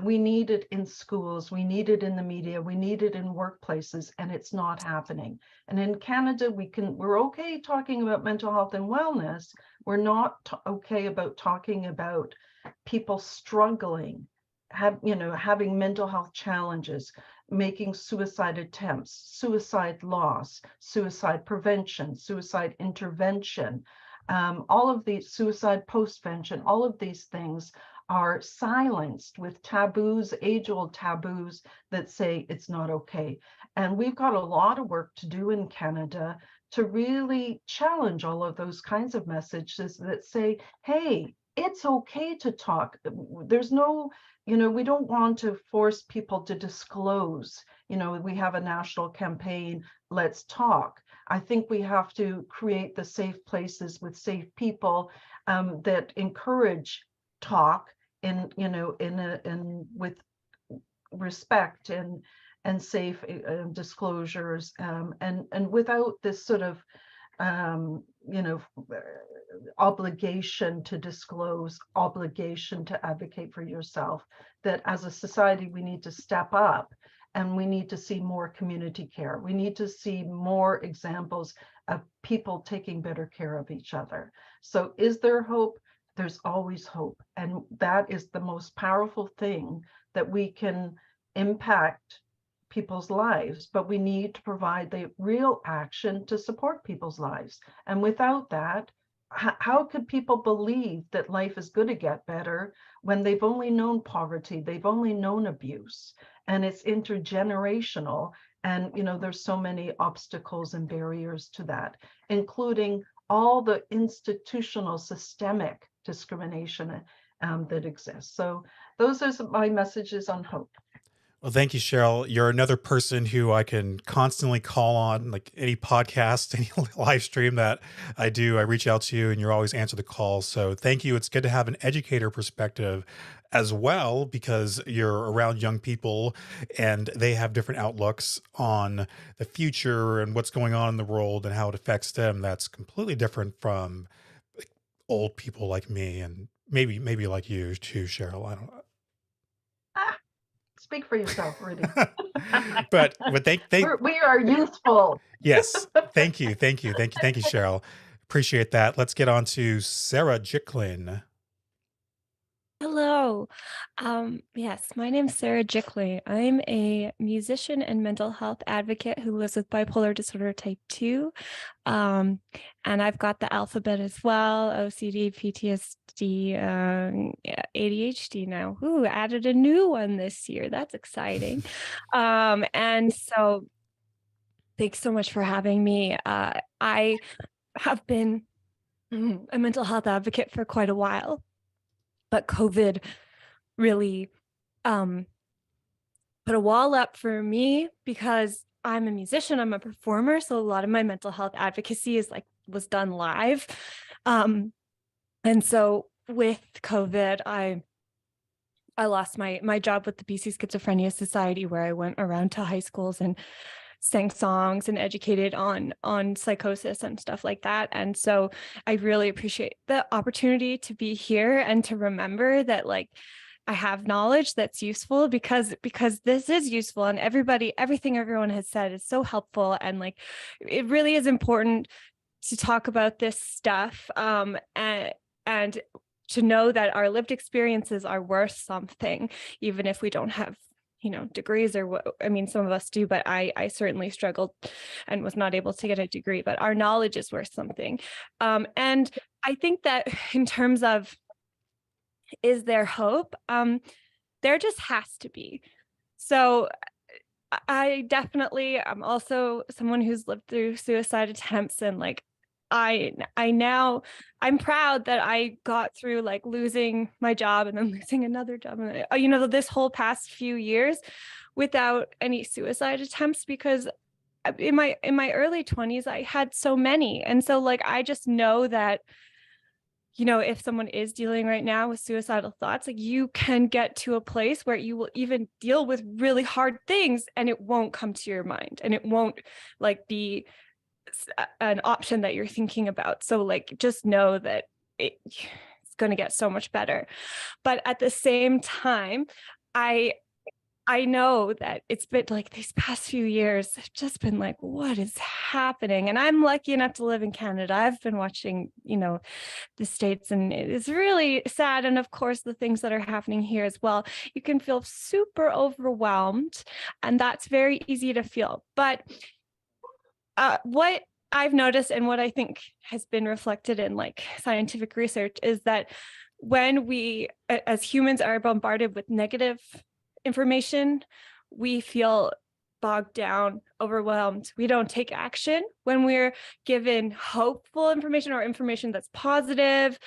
We need it in schools, we need it in the media, we need it in workplaces, and it's not happening. And in Canada, we're okay talking about mental health and wellness. We're not okay about talking about people struggling, having mental health challenges, making suicide attempts, suicide loss, suicide prevention, suicide intervention, all of these, suicide postvention, all of these things are silenced with taboos, age-old taboos that say it's not okay. And we've got a lot of work to do in Canada to really challenge all of those kinds of messages that say, hey, it's okay to talk. There's no, we don't want to force people to disclose. We have a national campaign, let's talk. I think we have to create the safe places with safe people that encourage talk in with respect and safe disclosures, and without this sort of obligation to disclose, obligation to advocate for yourself, that as a society we need to step up and we need to see more community care. We need to see more examples of people taking better care of each other. So is there hope? There's always hope. And that is the most powerful thing that we can impact people's lives, but we need to provide the real action to support people's lives. And without that, how could people believe that life is going to get better when they've only known poverty, they've only known abuse, and it's intergenerational? And there's so many obstacles and barriers to that, including all the institutional systemic discrimination that exists. So those are my messages on hope. Well, thank you, Cheryl. You're another person who I can constantly call on, like any podcast, any live stream that I do. I reach out to you and you always answer the call. So thank you. It's good to have an educator perspective as well, because you're around young people and they have different outlooks on the future and what's going on in the world and how it affects them. That's completely different from like, old people like me and maybe like you too, Cheryl. I don't know. Speak for yourself, Rudy. but we are youthful. Yes. Thank you, Cheryl. Appreciate that. Let's get on to Sarah Jickling. Hello. Yes, my name's Sarah Jickling. I'm a musician and mental health advocate who lives with bipolar disorder type 2. And I've got the alphabet as well, OCD, PTSD, ADHD now. Ooh, added a new one this year. That's exciting. And so thanks so much for having me. I have been a mental health advocate for quite a while. But COVID really put a wall up for me because I'm a musician, I'm a performer. So a lot of my mental health advocacy was done live. And so with COVID, I lost my job with the BC Schizophrenia Society, where I went around to high schools and sang songs and educated on psychosis and stuff like that. And so I really appreciate the opportunity to be here and to remember that I have knowledge that's useful because this is useful, and everything everyone has said is so helpful, and it really is important to talk about this stuff and to know that our lived experiences are worth something, even if we don't have degrees or what. I mean, some of us do, but I certainly struggled and was not able to get a degree, but our knowledge is worth something. And I think that in terms of is there hope? There just has to be. So I definitely, I'm also someone who's lived through suicide attempts, and like I'm proud that I got through like losing my job and then losing another job, and this whole past few years without any suicide attempts, because in my early 20s I had so many. And so like I just know that if someone is dealing right now with suicidal thoughts, like you can get to a place where you will even deal with really hard things and it won't come to your mind, and it won't like be an option that you're thinking about. So like just know that it's going to get so much better. But at the same time, I know that it's been like these past few years, I've just been like, what is happening? And I'm lucky enough to live in Canada. I've been watching, the States, and it is really sad. And of course, the things that are happening here as well, you can feel super overwhelmed, and that's very easy to feel. But what I've noticed, and what I think has been reflected in like scientific research, is that when we as humans are bombarded with negative information, we feel bogged down, overwhelmed. We don't take action. When we're given hopeful information or information that's positive,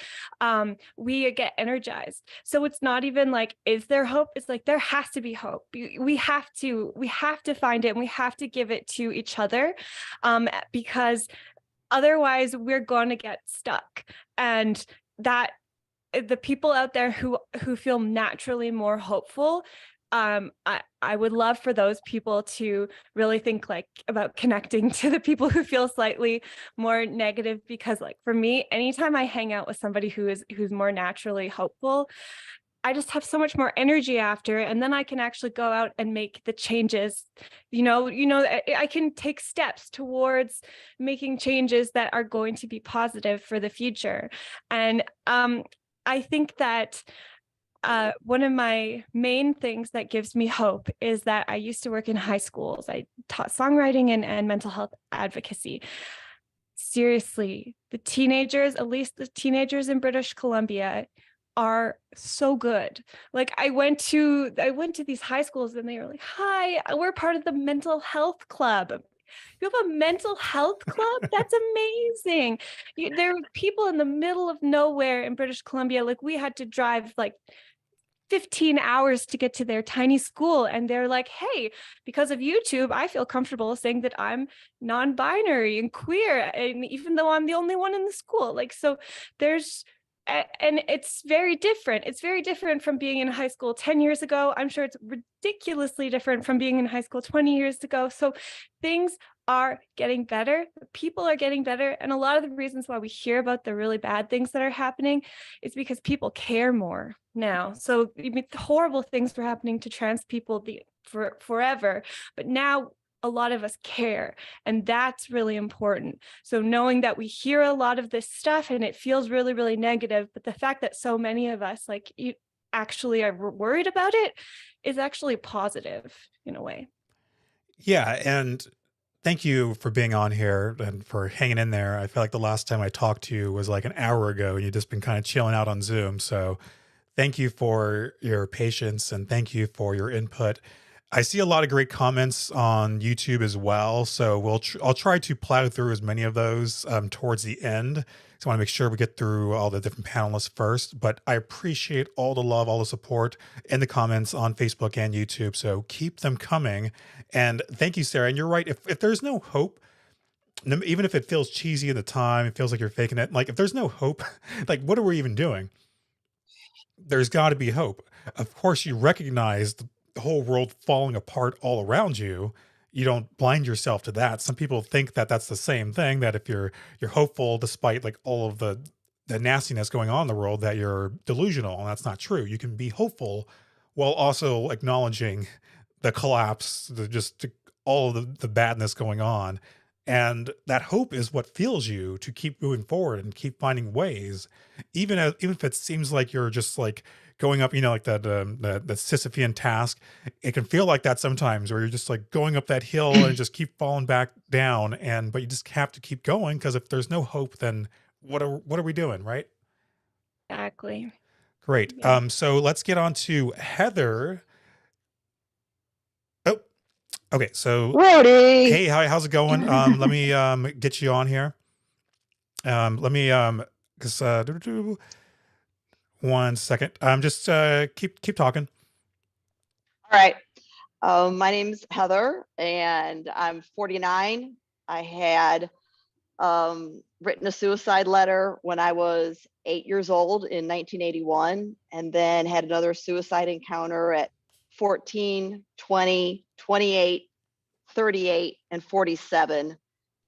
we get energized. So it's not even like, is there hope? It's like, there has to be hope. We have to find it, and we have to give it to each other, because otherwise we're going to get stuck. And that the people out there who feel naturally more hopeful, I would love for those people to really think like about connecting to the people who feel slightly more negative, because like for me, anytime I hang out with somebody who's more naturally hopeful, I just have so much more energy after, and then I can actually go out and make the changes. I can take steps towards making changes that are going to be positive for the future. And I think that one of my main things that gives me hope is that I used to work in high schools. I taught songwriting and mental health advocacy. Seriously, the teenagers, at least the teenagers in British Columbia, are so good. Like I went to these high schools, and they were like, "Hi, we're part of the mental health club." You have a mental health club? That's amazing. There were people in the middle of nowhere in British Columbia. Like we had to drive like 15 hours to get to their tiny school. And they're like, hey, because of YouTube, I feel comfortable saying that I'm non-binary and queer. And even though I'm the only one in the school, like, so and it's very different. It's very different from being in high school 10 years ago. I'm sure it's ridiculously different from being in high school 20 years ago. So things are getting better. People are getting better. And a lot of the reasons why we hear about the really bad things that are happening is because people care more now. So horrible things were happening to trans people for forever, but now a lot of us care, and that's really important. So knowing that we hear a lot of this stuff and it feels really, really negative, but the fact that so many of us like you actually are worried about it is actually positive in a way. Yeah, and thank you for being on here and for hanging in there. I feel like the last time I talked to you was like an hour ago, and you've just been kind of chilling out on Zoom. So thank you for your patience, and thank you for your input. I see a lot of great comments on YouTube as well, so I'll try to plow through as many of those towards the end. So I want to make sure we get through all the different panelists first. But I appreciate all the love, all the support in the comments on Facebook and YouTube. So keep them coming. And thank you, Sarah. And you're right. If there's no hope, even if it feels cheesy at the time, it feels like you're faking it. Like if there's no hope, like what are we even doing? There's got to be hope. Of course, you recognize the whole world falling apart all around you. You don't blind yourself to that. Some people think that that's the same thing, that if you're hopeful despite like all of the nastiness going on in the world, that you're delusional, and that's not true. You can be hopeful while also acknowledging the collapse, all of the badness going on. And that hope is what fuels you to keep moving forward and keep finding ways, even if it seems like you're just like going up, like the Sisyphean task. It can feel like that sometimes, where you're just like going up that hill and just keep falling back down. But you just have to keep going, because if there's no hope, then what are we doing, right? Exactly. Great. So let's get on to Heather. Oh, okay. So Rudy. hey, how's it going? Let me get you on here. Let me because 1 second. Just keep talking. All right. My name's Heather, and I'm 49. I had written a suicide letter when I was 8 years old in 1981, and then had another suicide encounter at 14, 20, 28, 38, and 47.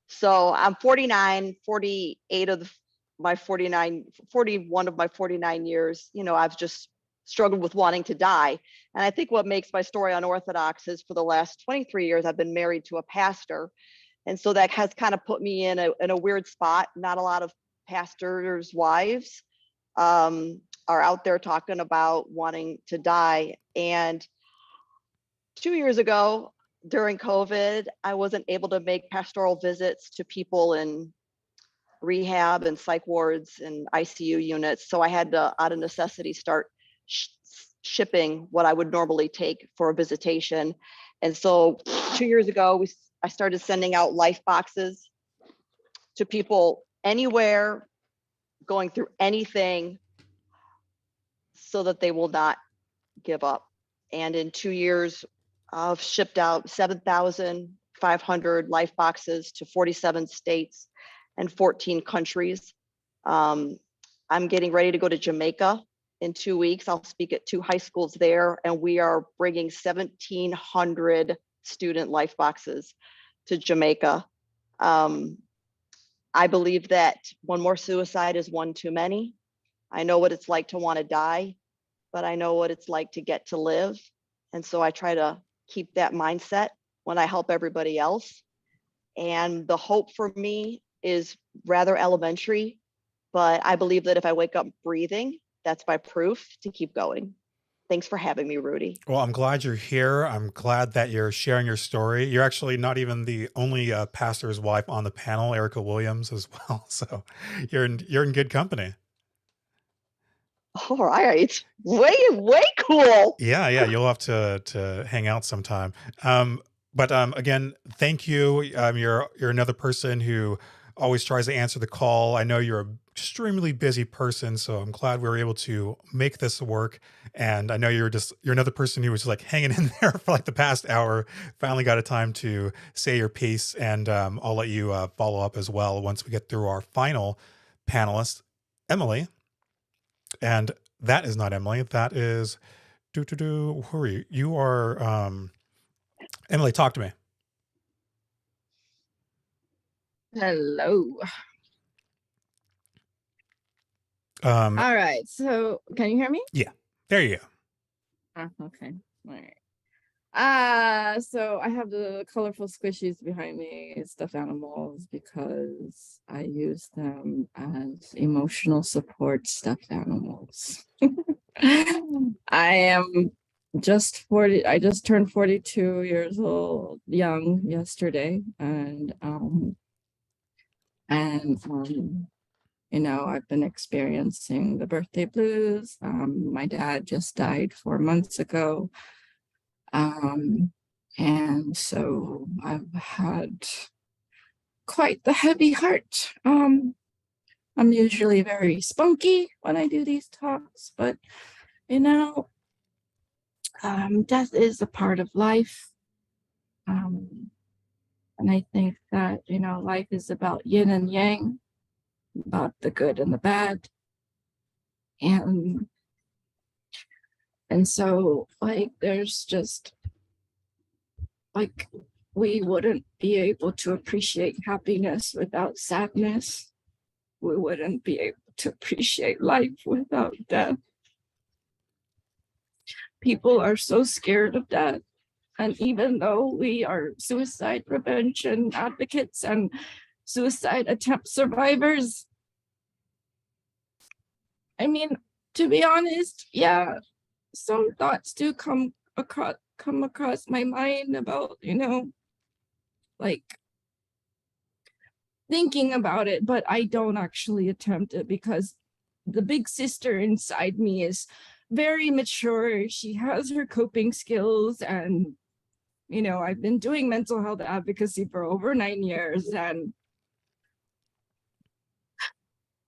So I'm 49, 48 of my 41 of my 49 years, I've just struggled with wanting to die. And I think what makes my story unorthodox is for the last 23 years, I've been married to a pastor. And so that has kind of put me in a weird spot. Not a lot of pastors' wives are out there talking about wanting to die. And 2 years ago, during COVID, I wasn't able to make pastoral visits to people in rehab and psych wards and ICU units. So I had to, out of necessity, start shipping what I would normally take for a visitation. And so 2 years ago, I started sending out life boxes to people anywhere, going through anything, so that they will not give up. And in 2 years, I've shipped out 7,500 life boxes to 47 states and 14 countries. I'm getting ready to go to Jamaica in 2 weeks. I'll speak at 2 high schools there, and we are bringing 1,700 student life boxes to Jamaica. I believe that one more suicide is one too many. I know what it's like to want to die, but I know what it's like to get to live. And so I try to keep that mindset when I help everybody else. And the hope for me is rather elementary, but I believe that if I wake up breathing, that's my proof to keep going. Thanks for having me, Rudy. Well, I'm glad you're here. I'm glad that you're sharing your story. You're actually not even the only pastor's wife on the panel, Erica Williams as well. So you're in good company. All right. Way cool. Yeah, you'll have to hang out sometime. But again, thank you. You're another person who always tries to answer the call. I know you're an extremely busy person, so I'm glad we were able to make this work. And I know you're another person who was just like hanging in there for like the past hour. Finally got a time to say your piece, and I'll let you follow up as well once we get through our final panelist, Emily. And that is not Emily. That is who are you? You are Emily, talk to me. Hello. All right. So can you hear me? Yeah, there you go. Okay. All right. So I have the colorful squishies behind me, stuffed animals, because I use them as emotional support stuffed animals. I am just 40. I just turned 42 years old, young, yesterday, and I've been experiencing the birthday blues. My dad just died 4 months ago. And so I've had quite the heavy heart. I'm usually very spunky when I do these talks, but death is a part of life. And I think that, life is about yin and yang, about the good and the bad. And so, there's just, we wouldn't be able to appreciate happiness without sadness. We wouldn't be able to appreciate life without death. People are so scared of death. And even though we are suicide prevention advocates and suicide attempt survivors, to be honest, yeah, some thoughts do come across my mind about, thinking about it, but I don't actually attempt it because the big sister inside me is very mature. She has her coping skills, and I've been doing mental health advocacy for over 9 years, and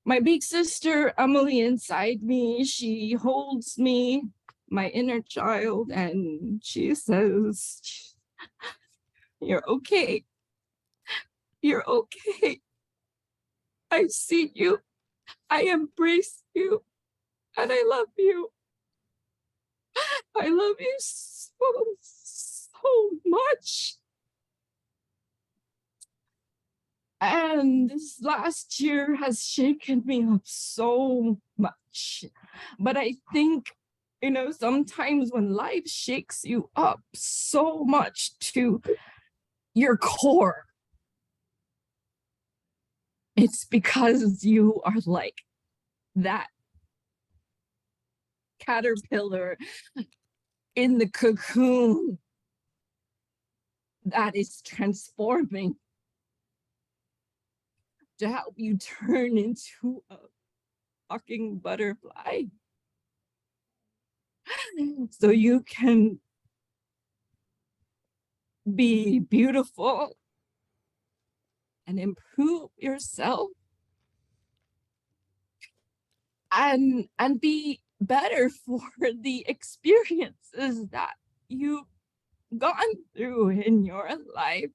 my big sister, Emily, inside me, she holds me, my inner child, and she says, "You're okay. You're okay. I see you. I embrace you. And I love you. I love you so much." And this last year has shaken me up so much. But I think, sometimes when life shakes you up so much to your core, it's because you are like that caterpillar in the cocoon that is transforming to help you turn into a fucking butterfly so you can be beautiful and improve yourself and be better for the experiences that you've gone through in your life,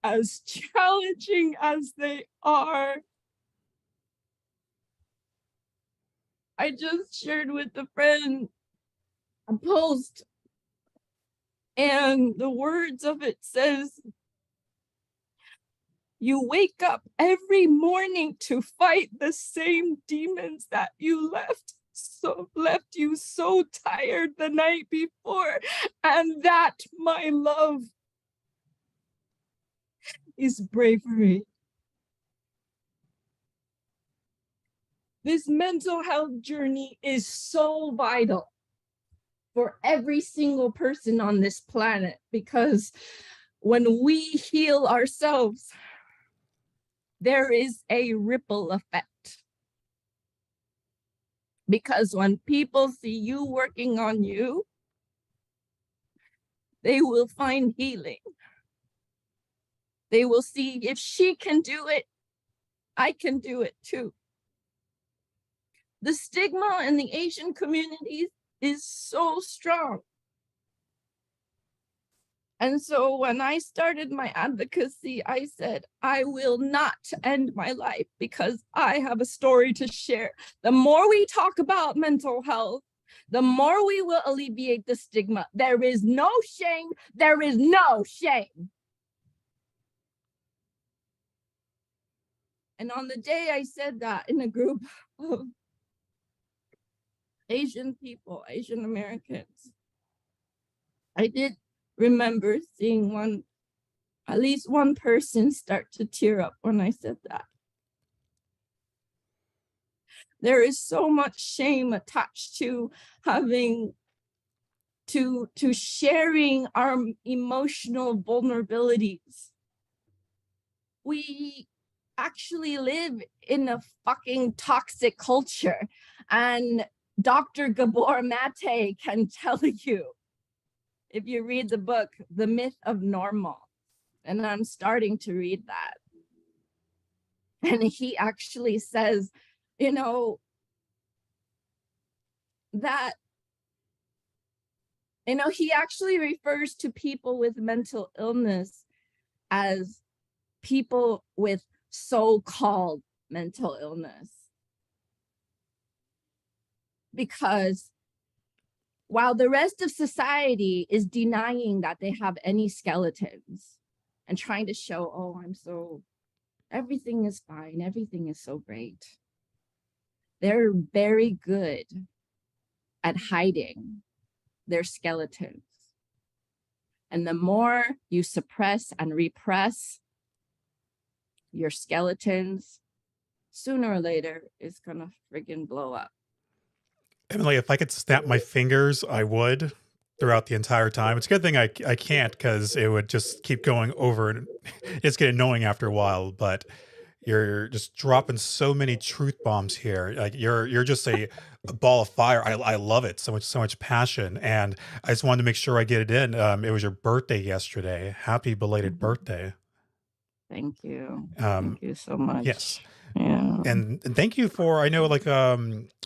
as challenging as they are. I just shared with a friend a post, and the words of it says, "You wake up every morning to fight the same demons that you left you so tired the night before. And that, my love, is bravery." This mental health journey is so vital for every single person on this planet, because when we heal ourselves, there is a ripple effect. Because when people see you working on you, they will find healing. They will see, if she can do it, I can do it too. The stigma in the Asian communities is so strong. And so when I started my advocacy, I said, I will not end my life because I have a story to share. The more we talk about mental health, the more we will alleviate the stigma. There is no shame. There is no shame. And on the day I said that in a group of Asian people, Asian Americans, I did remember seeing at least one person start to tear up when I said that. There is so much shame attached to having to sharing our emotional vulnerabilities. We actually live in a fucking toxic culture, and Dr. Gabor Mate can tell you, if you read the book, The Myth of Normal, and I'm starting to read that. And he actually says, that, he actually refers to people with mental illness as people with so-called mental illness. Because while the rest of society is denying that they have any skeletons and trying to show, everything is fine, everything is so great, they're very good at hiding their skeletons. And the more you suppress and repress your skeletons, sooner or later, it's gonna friggin' blow up. Emily, if I could snap my fingers, I would throughout the entire time. It's a good thing I can't, because it would just keep going over and it's getting annoying after a while. But You're just dropping so many truth bombs here. Like you're just a ball of fire. I love it. So much passion. And I just wanted to make sure I get it in. It was your birthday yesterday. Happy belated Mhm. birthday. Thank you. Um, Thank you so yes. much. Yeah. And thank you for, I know like a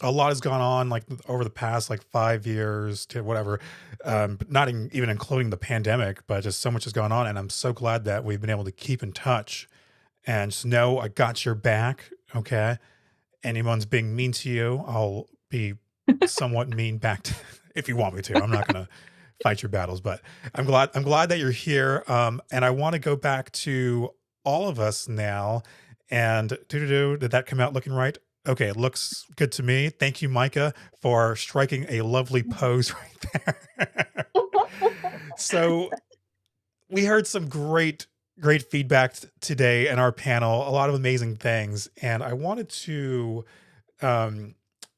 lot has gone on like over the past like 5 years to whatever, not even including the pandemic, but just so much has gone on. And I'm so glad that we've been able to keep in touch and just know I got your back. Okay. Anyone's being mean to you, I'll be somewhat mean back to, if you want me to. I'm not going to fight your battles, but I'm glad that you're here. And I want to go back to all of us now. And did that come out looking right? Okay, it looks good to me. Thank you, Micah, for striking a lovely pose right there. So we heard some great feedback today in our panel, a lot of amazing things. And I wanted to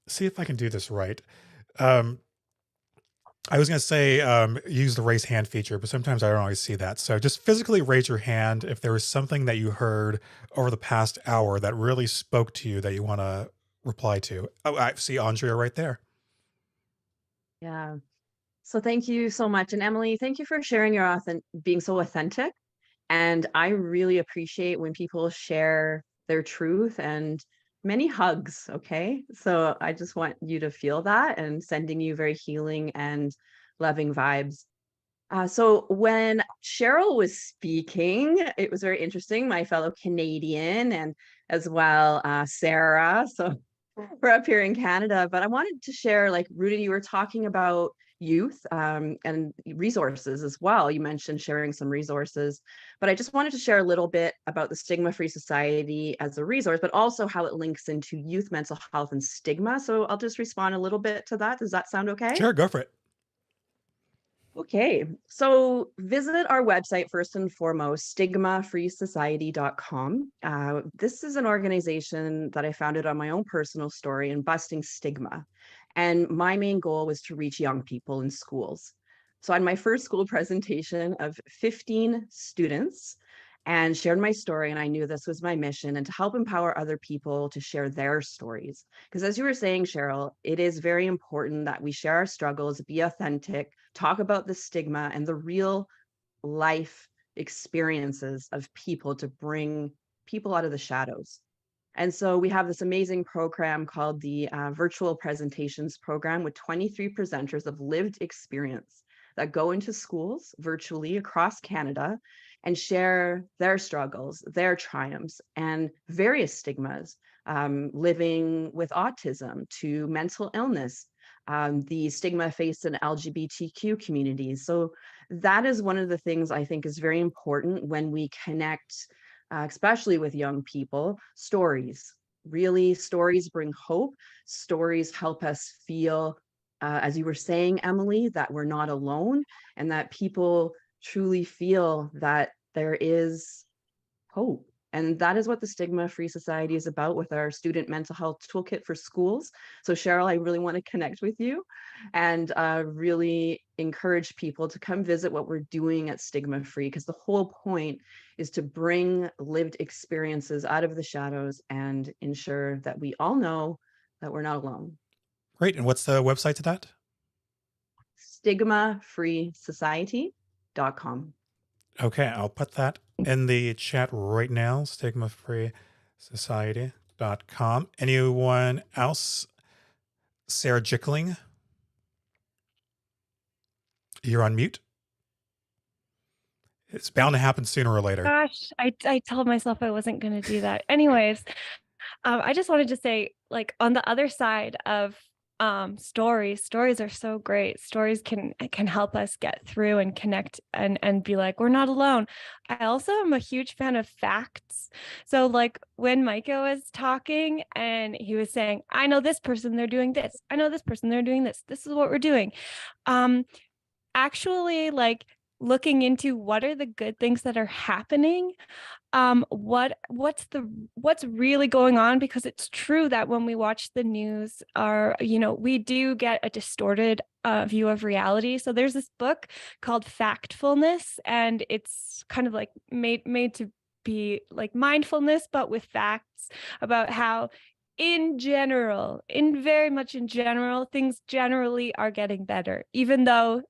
see if I can do this right. Um, I was going to say use the raise hand feature, but sometimes I don't always see that. So just physically raise your hand if there was something that you heard over the past hour that really spoke to you that you want to reply to. Oh, I see Andrea right there. Yeah. So thank you so much. And Emily, thank you for sharing your being so authentic. And I really appreciate when people share their truth and many hugs. Okay. So I just want you to feel that and sending you very healing and loving vibes. So when Cheryl was speaking, it was very interesting. My fellow Canadian and as well Sarah. So we're up here in Canada, but I wanted to share, like Rudy, you were talking about youth and resources as well. You mentioned sharing some resources, but I just wanted to share a little bit about the Stigma Free Society as a resource, but also how it links into youth mental health and stigma. So I'll just respond a little bit to that. Does that sound okay? Sure, go for it. Okay, so visit our website first and foremost, stigmafreesociety.com. This is an organization that I founded on my own personal story in busting stigma. And my main goal was to reach young people in schools. So I had my first school presentation of 15 students and shared my story. And I knew this was my mission and to help empower other people to share their stories. Because as you were saying, Cheryl, it is very important that we share our struggles, be authentic, talk about the stigma and the real life experiences of people to bring people out of the shadows. And so we have this amazing program called the Virtual Presentations Program with 23 presenters of lived experience that go into schools virtually across Canada and share their struggles, their triumphs, and various stigmas, living with autism to mental illness, the stigma faced in LGBTQ communities. So that is one of the things I think is very important when we connect, especially with young people, stories. Really, stories bring hope. Stories help us feel, as you were saying, Emily, that we're not alone and that people truly feel that there is hope. And that is what the Stigma Free Society is about with our student mental health toolkit for schools. So Cheryl, I really want to connect with you and really encourage people to come visit what we're doing at Stigma Free, because the whole point is to bring lived experiences out of the shadows and ensure that we all know that we're not alone. Great. And what's the website to that? stigmafreesociety.com. Okay, I'll put that in the chat right now, stigmafreesociety.com. Anyone else? Sarah Jickling? You're on mute. It's bound to happen sooner or later. Gosh, I told myself I wasn't going to do that. Anyways, I just wanted to say, like, on the other side of stories are so great. Stories can help us get through and connect and be like, we're not alone. I also am a huge fan of facts. So like when Micah was talking and he was saying, I know this person, they're doing this. I know this person, they're doing this. This is what we're doing. Actually, like looking into what are the good things that are happening, what's really going on, because it's true that when we watch the news, we do get a distorted view of reality. So there's this book called Factfulness, and it's kind of like made to be like mindfulness, but with facts about how in general, very much in general, things generally are getting better, even though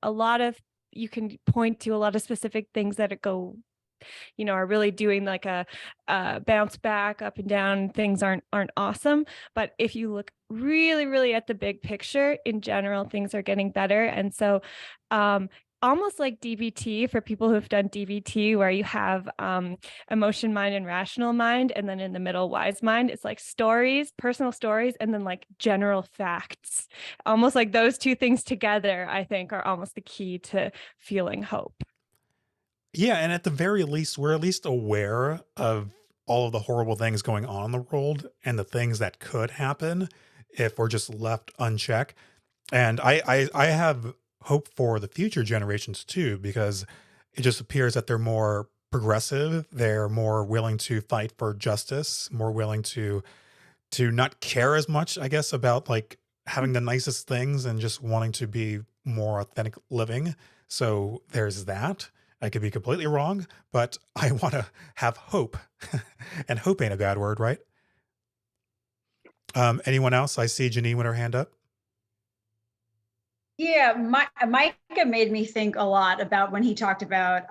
you can point to a lot of specific things that are really doing like a bounce back up and down. Things aren't awesome. But if you look really, really at the big picture, in general, things are getting better. And so almost like DBT for people who've done DBT, where you have emotion mind and rational mind, and then in the middle, wise mind. It's like stories, personal stories, and then like general facts. Almost like those two things together, I think, are almost the key to feeling hope. Yeah, and at the very least, we're at least aware of all of the horrible things going on in the world and the things that could happen if we're just left unchecked. And I have hope for the future generations too, because it just appears that they're more progressive, they're more willing to fight for justice, more willing to not care as much, I guess, about like having the nicest things and just wanting to be more authentic living. So there's that. I could be completely wrong, but I want to have hope. And hope ain't a bad word, right? Anyone else? I see Jeanine with her hand up. Yeah, Micah made me think a lot about when he talked about,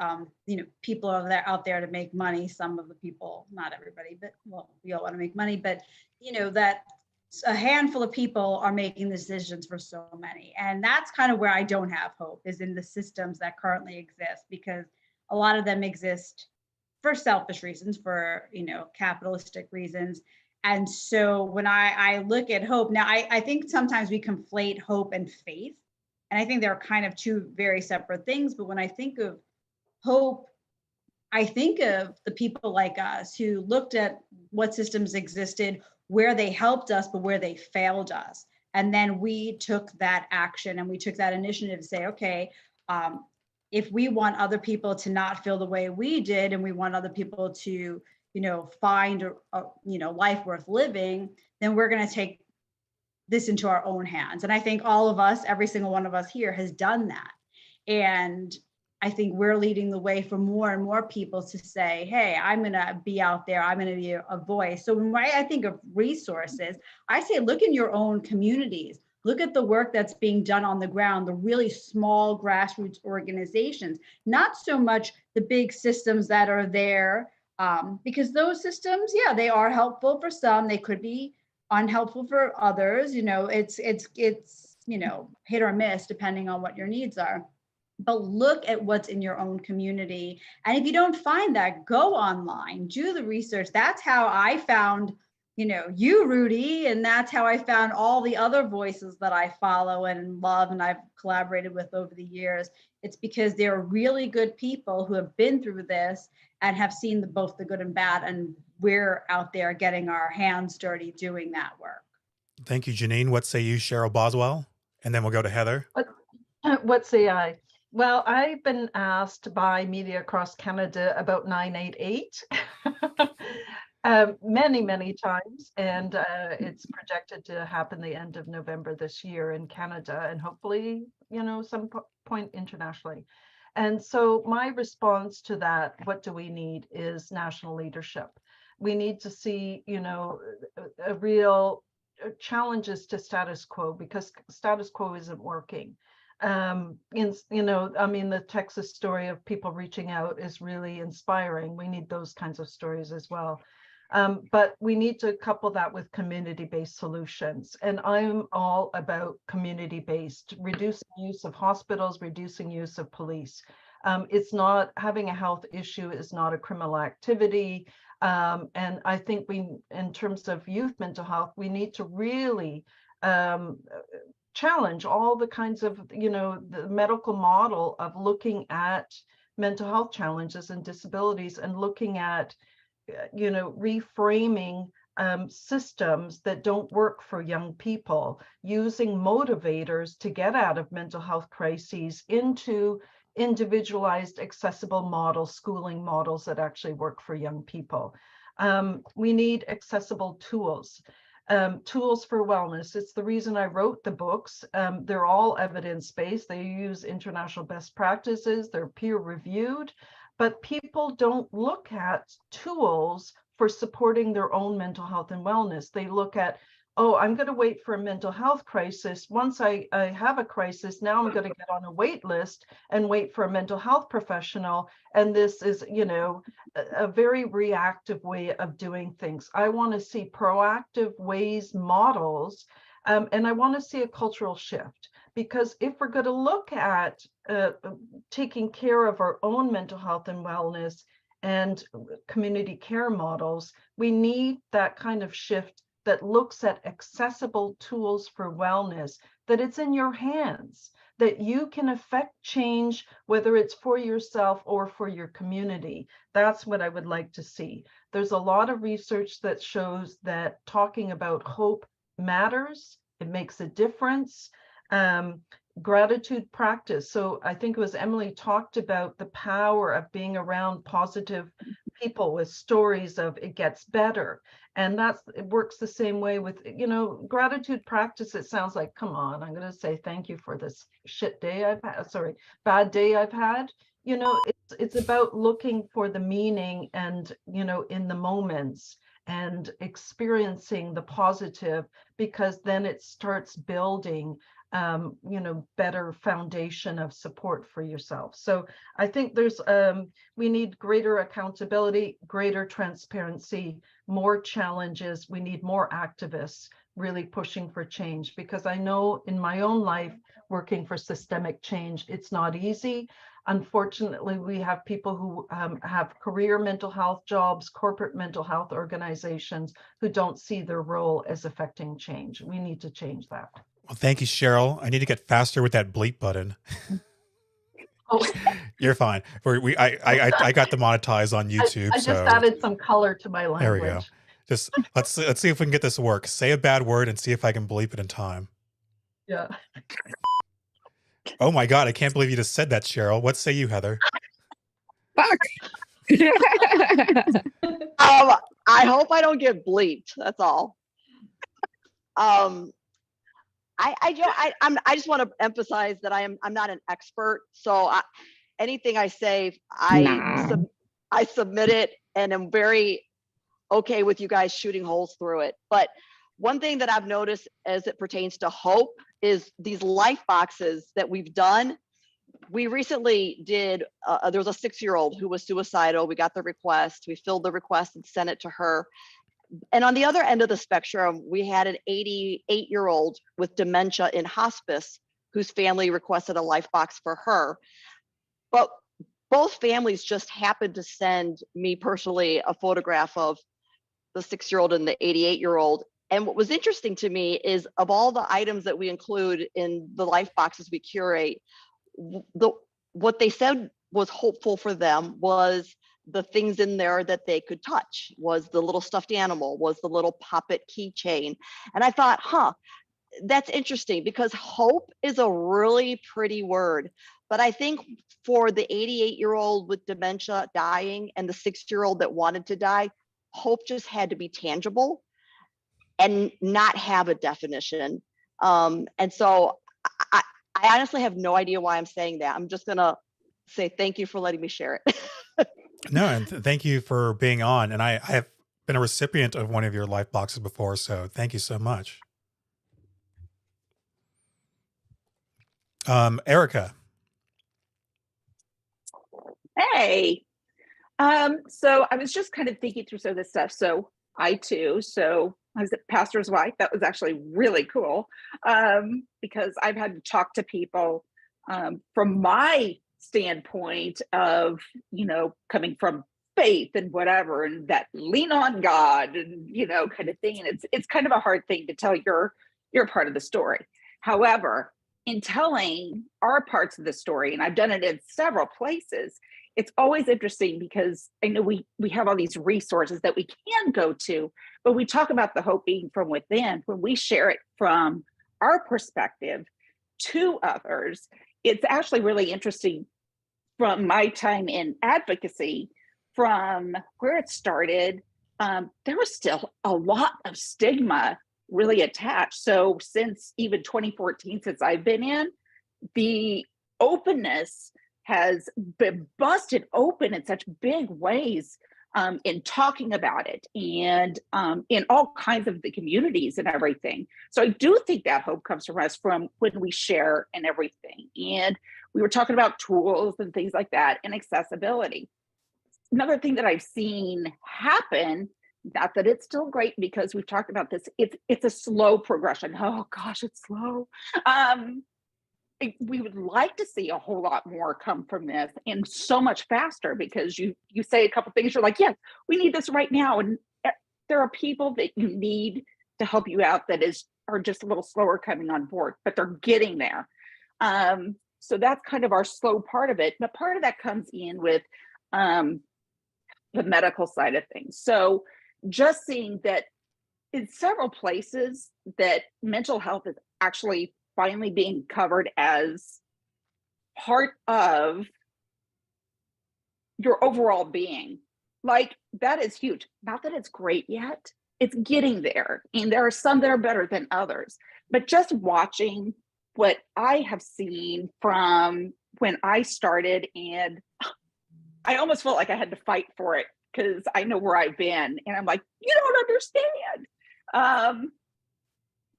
people out there to make money. Some of the people, not everybody, but well, we all want to make money, but that a handful of people are making decisions for so many. And that's kind of where I don't have hope, is in the systems that currently exist, because a lot of them exist for selfish reasons, for, capitalistic reasons. And so when I look at hope, now I think sometimes we conflate hope and faith. And I think they're kind of two very separate things. But when I think of hope, I think of the people like us who looked at what systems existed, where they helped us, but where they failed us. And then we took that action and we took that initiative to say, okay, if we want other people to not feel the way we did, and we want other people to, find a life worth living, then we're going to take this into our own hands. And I think all of us, every single one of us here, has done that. And I think we're leading the way for more and more people to say, hey, I'm going to be out there. I'm going to be a voice. So when I think of resources, I say, look in your own communities. Look at the work that's being done on the ground, the really small grassroots organizations, not so much the big systems that are there, because those systems, yeah, they are helpful for some. They could be unhelpful for others. It's hit or miss depending on what your needs are. But look at what's in your own community. And if you don't find that, go online, do the research. That's how I found, you, Rudy, and that's how I found all the other voices that I follow and love and I've collaborated with over the years. It's because they're really good people who have been through this and have seen both the good and bad. And we're out there getting our hands dirty doing that work. Thank you, Jeanine. What say you, Cheryl Boswell? And then we'll go to Heather. What say I? Well, I've been asked by media across Canada about 988 many, many times, and it's projected to happen the end of November this year in Canada, and hopefully, some point internationally. And so my response to that, what do we need, is national leadership. We need to see, a real challenges to status quo, because status quo isn't working. The Texas story of people reaching out is really inspiring. We need those kinds of stories as well. But we need to couple that with community-based solutions. And I'm all about community-based, reducing use of hospitals, reducing use of police. It's not, having a health issue is not a criminal activity. And I think in terms of youth mental health, we need to really challenge all the kinds of, the medical model of looking at mental health challenges and disabilities, and looking at, reframing systems that don't work for young people, using motivators to get out of mental health crises into individualized, accessible models, schooling models that actually work for young people. We need accessible tools. Tools for wellness. It's the reason I wrote the books. They're all evidence-based. They use international best practices. They're peer-reviewed. but people don't look at tools for supporting their own mental health and wellness. They look at, oh, I'm going to wait for a mental health crisis. Once I have a crisis, now I'm going to get on a wait list and wait for a mental health professional. And this is, you know, a very reactive way of doing things. I want to see proactive ways, models, and I want to see a cultural shift. Because if we're going to look at taking care of our own mental health and wellness and community care models, we need that kind of shift that looks at accessible tools for wellness, that it's in your hands, that you can affect change, whether it's for yourself or for your community. That's what I would like to see. There's a lot of research that shows that talking about hope matters. It makes a difference. Gratitude practice. So I think it was Emily talked about the power of being around positive people with stories of it gets better. And it works the same way with, you know, gratitude practice. It sounds like, come on, I'm going to say thank you for this bad day I've had. You know, it's about looking for the meaning and, you know, in the moments and experiencing the positive, because then it starts building you know, better foundation of support for yourself. So I think there's we need greater accountability, greater transparency, more challenges. We need more activists really pushing for change, because I know in my own life working for systemic change, it's not easy. Unfortunately, we have people who have career mental health jobs, corporate mental health organizations, who don't see their role as affecting change. We need to change that. Well, thank you, Cheryl. I need to get faster with that bleep button. Oh. You're fine. I got demonetized on YouTube. I just added some color to my language. There we go. Just let's see if we can get this to work. Say a bad word and see if I can bleep it in time. Yeah. Oh my God, I can't believe you just said that, Cheryl. What say you, Heather? Fuck. I hope I don't get bleeped. That's all. I just want to emphasize that I'm not an expert, so anything I say, I submit it, and I'm very okay with you guys shooting holes through it. But one thing that I've noticed as it pertains to hope is these life boxes that we've done. We recently did, there was a 6-year-old who was suicidal. We got the request, we filled the request and sent it to her. And on the other end of the spectrum, we had an 88-year-old with dementia in hospice whose family requested a life box for her. But both families just happened to send me personally a photograph of the 6-year-old and the 88-year-old. And what was interesting to me is, of all the items that we include in the life boxes we curate, what they said was hopeful for them was the things in there that they could touch, was the little stuffed animal, was the little poppet keychain. And I thought, that's interesting, because hope is a really pretty word. But I think for the 88-year-old with dementia dying and the 6-year-old that wanted to die, hope just had to be tangible and not have a definition. And so I honestly have no idea why I'm saying that. I'm just gonna say thank you for letting me share it. No, and thank you for being on. And I have been a recipient of one of your life boxes before, so thank you so much. Erica. Hey. So I was just kind of thinking through some of this stuff. So I was a pastor's wife. That was actually really cool, because I've had to talk to people from my standpoint of, you know, coming from faith and whatever, and that lean on God and, you know, kind of thing. And it's kind of a hard thing to tell your part of the story. However, in telling our parts of the story, and I've done it in several places, it's always interesting because I know we have all these resources that we can go to, but we talk about the hope being from within. When we share it from our perspective to others, it's actually really interesting. From my time in advocacy, from where it started, there was still a lot of stigma really attached. So since even 2014, since I've been in, the openness has been busted open in such big ways in talking about it and in all kinds of the communities and everything. So I do think that hope comes from us from when we share and everything. And we were talking about tools and things like that and accessibility. Another thing that I've seen happen, not that it's still great because we've talked about this, it's a slow progression. Oh gosh, it's slow. We would like to see a whole lot more come from this and so much faster, because you say a couple things, you're like, yes, we need this right now. And there are people that you need to help you out that are just a little slower coming on board, but they're getting there. So that's kind of our slow part of it. But part of that comes in with the medical side of things. So just seeing that in several places that mental health is actually finally being covered as part of your overall being. Like, that is huge. Not that it's great yet, it's getting there. And there are some that are better than others. But just watching what I have seen from when I started, and I almost felt like I had to fight for it because I know where I've been. And I'm like, you don't understand.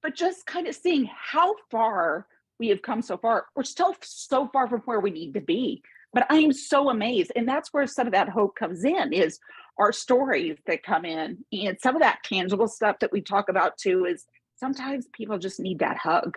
But just kind of seeing how far we have come so far. We're still so far from where we need to be, but I am so amazed. And that's where some of that hope comes in, is our stories that come in, and some of that tangible stuff that we talk about too, is sometimes people just need that hug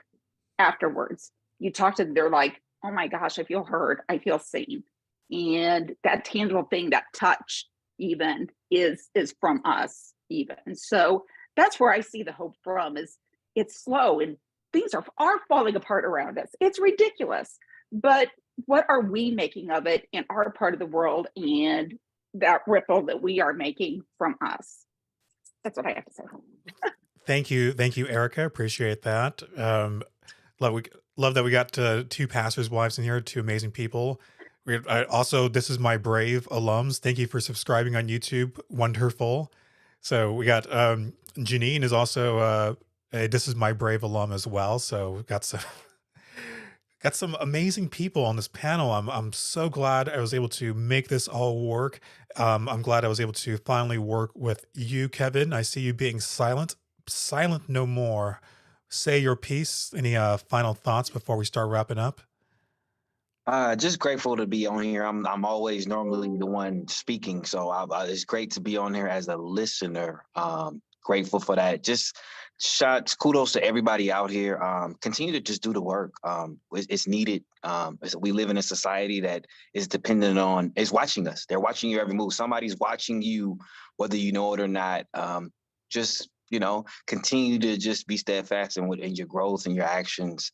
afterwards. You talk to them, they're like, oh my gosh, I feel heard, I feel seen. And that tangible thing, that touch even is from us even. And so that's where I see the hope from, is it's slow and things are falling apart around us. It's ridiculous. But what are we making of it in our part of the world, and that ripple that we are making from us? That's what I have to say. Thank you, Erica. Appreciate that. Love that we got two pastors' wives in here, two amazing people. Also, This Is My Brave alums. Thank you for subscribing on YouTube. Wonderful. So we got Jeanine is also a This Is My Brave alum as well. So we've got some amazing people on this panel. I'm so glad I was able to make this all work. I'm glad I was able to finally work with you, Kevin. I see you being silent. Silent no more. Say your piece. Any final thoughts before we start wrapping up? Just grateful to be on here. I'm always normally the one speaking, so it's great to be on here as a listener. Grateful for that. Just kudos to everybody out here. Continue to just do the work. It's needed. We live in a society that is watching us. They're watching your every move. Somebody's watching you, whether you know it or not. Just continue to just be steadfast in your growth and your actions.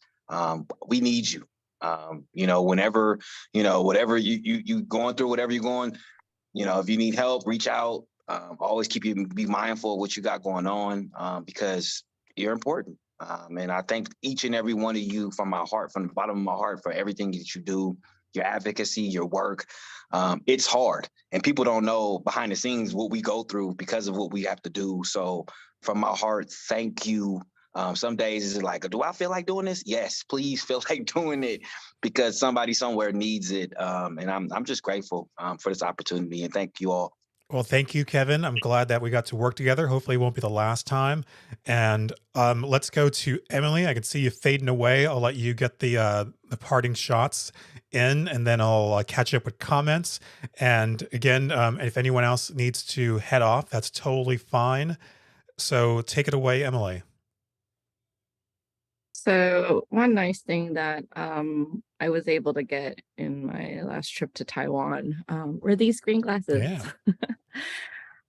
We need you. Whenever, whatever you going through, whatever you're going, if you need help, reach out. Always be mindful of what you got going on, because you're important. And I thank each and every one of you from my heart, from the bottom of my heart, for everything that you do, your advocacy, your work. It's hard, and people don't know behind the scenes what we go through because of what we have to do. So from my heart, thank you. Some days it's like, do I feel like doing this? Yes, please feel like doing it, because somebody somewhere needs it. And I'm just grateful for this opportunity, and thank you all. Well, thank you, Kevin. I'm glad that we got to work together. Hopefully it won't be the last time. And let's go to Emily. I can see you fading away. I'll let you get the parting shots in, and then I'll catch up with comments. And again, if anyone else needs to head off, that's totally fine. So take it away, Emily. So one nice thing that I was able to get in my last trip to Taiwan were these green glasses. Yeah.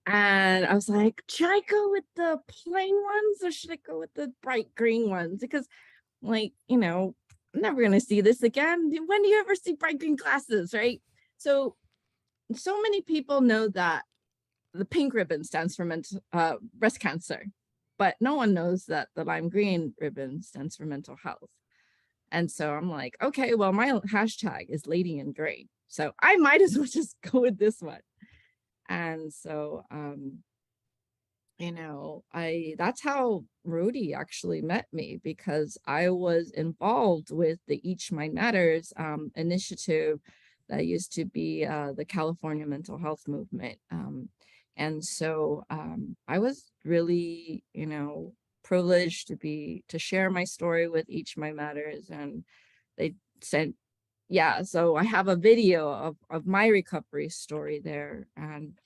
And I was like, should I go with the plain ones or should I go with the bright green ones? Because I'm never going to see this again. When do you ever see bright green glasses, right? So many people know that the pink ribbon stands for breast cancer. But no one knows that the lime green ribbon stands for mental health. And so I'm like, okay, well, my hashtag is Lady in Gray. So I might as well just go with this one. And so, that's how Rudy actually met me, because I was involved with the Each Mind Matters initiative that used to be the California mental health movement. And so I was really, privileged to share my story with each of my matters. And they said, yeah, so I have a video of my recovery story there. And,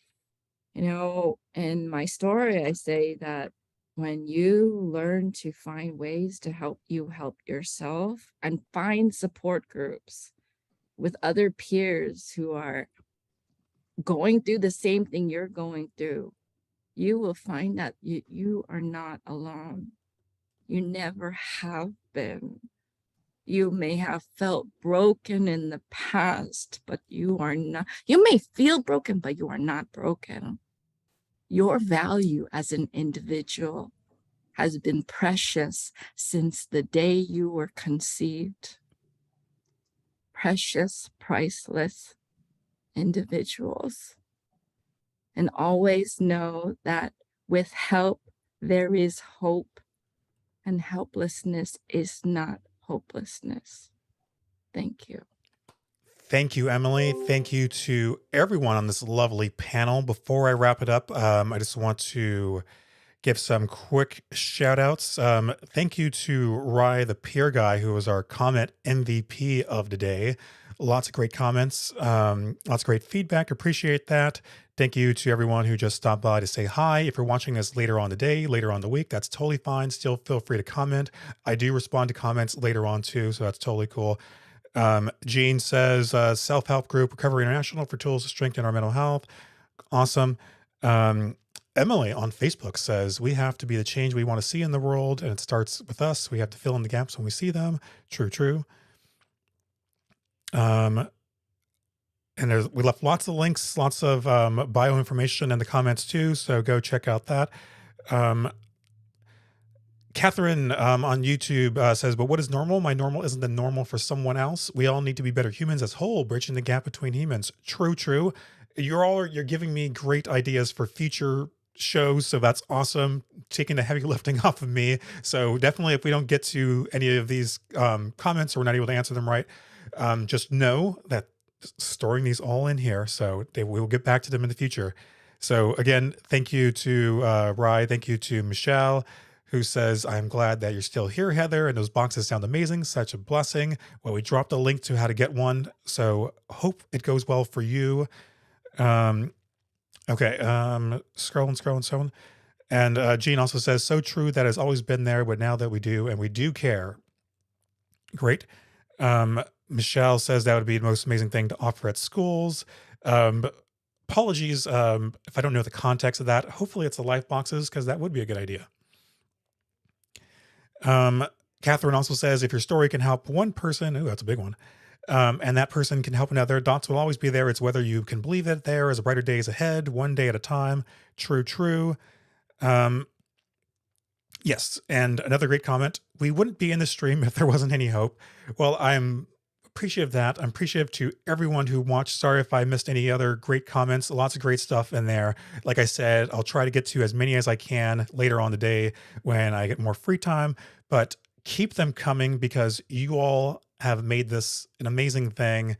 in my story, I say that when you learn to find ways to help yourself and find support groups with other peers who are going through the same thing you're going through, you will find that you are not alone. You never have been. You may have felt broken in the past, but you are not. You may feel broken, but you are not broken. Your value as an individual has been precious since the day you were conceived. Precious, priceless individuals. And always know that with help, there is hope, and helplessness is not hopelessness. Thank you. Thank you, Emily. Thank you to everyone on this lovely panel. Before I wrap it up, I just want to give some quick shout outs. Thank you to Rye, the peer guy, who was our comment MVP of the day. Lots of great comments, lots of great feedback. Appreciate that. Thank you to everyone who just stopped by to say hi. If you're watching us later on the day, later on the week, that's totally fine. Still feel free to comment. I do respond to comments later on too, so that's totally cool. Jean says, self-help group, Recovery International, for tools to strengthen our mental health. Awesome. Emily on Facebook says, we have to be the change we want to see in the world, and it starts with us. We have to fill in the gaps when we see them. True, true. And we left lots of links, lots of bio information in the comments too, so go check out that. Catherine on YouTube says, but what is normal? My normal isn't the normal for someone else. We all need to be better humans as whole, bridging the gap between humans. True, true. You're giving me great ideas for future shows, so that's awesome. Taking the heavy lifting off of me. So definitely, if we don't get to any of these comments or we're not able to answer them right, just know that storing these all in here, so we will get back to them in the future. So again, thank you to Rye. Thank you to Michelle, who says, I'm glad that you're still here, Heather, and those boxes sound amazing. Such a blessing. Well, we dropped a link to how to get one, so hope it goes well for you. Okay, scrolling. And Jean also says, so true, that has always been there, but now that we do, and we do care. Great. Michelle says that would be the most amazing thing to offer at schools. Apologies if I don't know the context of that. Hopefully it's the life boxes, because that would be a good idea. Catherine also says, if your story can help one person, ooh, that's a big one, and that person can help another, dots will always be there. It's whether you can believe that there is brighter days ahead, one day at a time. True, true. Yes, and another great comment, we wouldn't be in this stream if there wasn't any hope. Well, I'm appreciative of that. I'm appreciative to everyone who watched. Sorry if I missed any other great comments. Lots of great stuff in there. Like I said, I'll try to get to as many as I can later on the day when I get more free time, but keep them coming because you all have made this an amazing thing.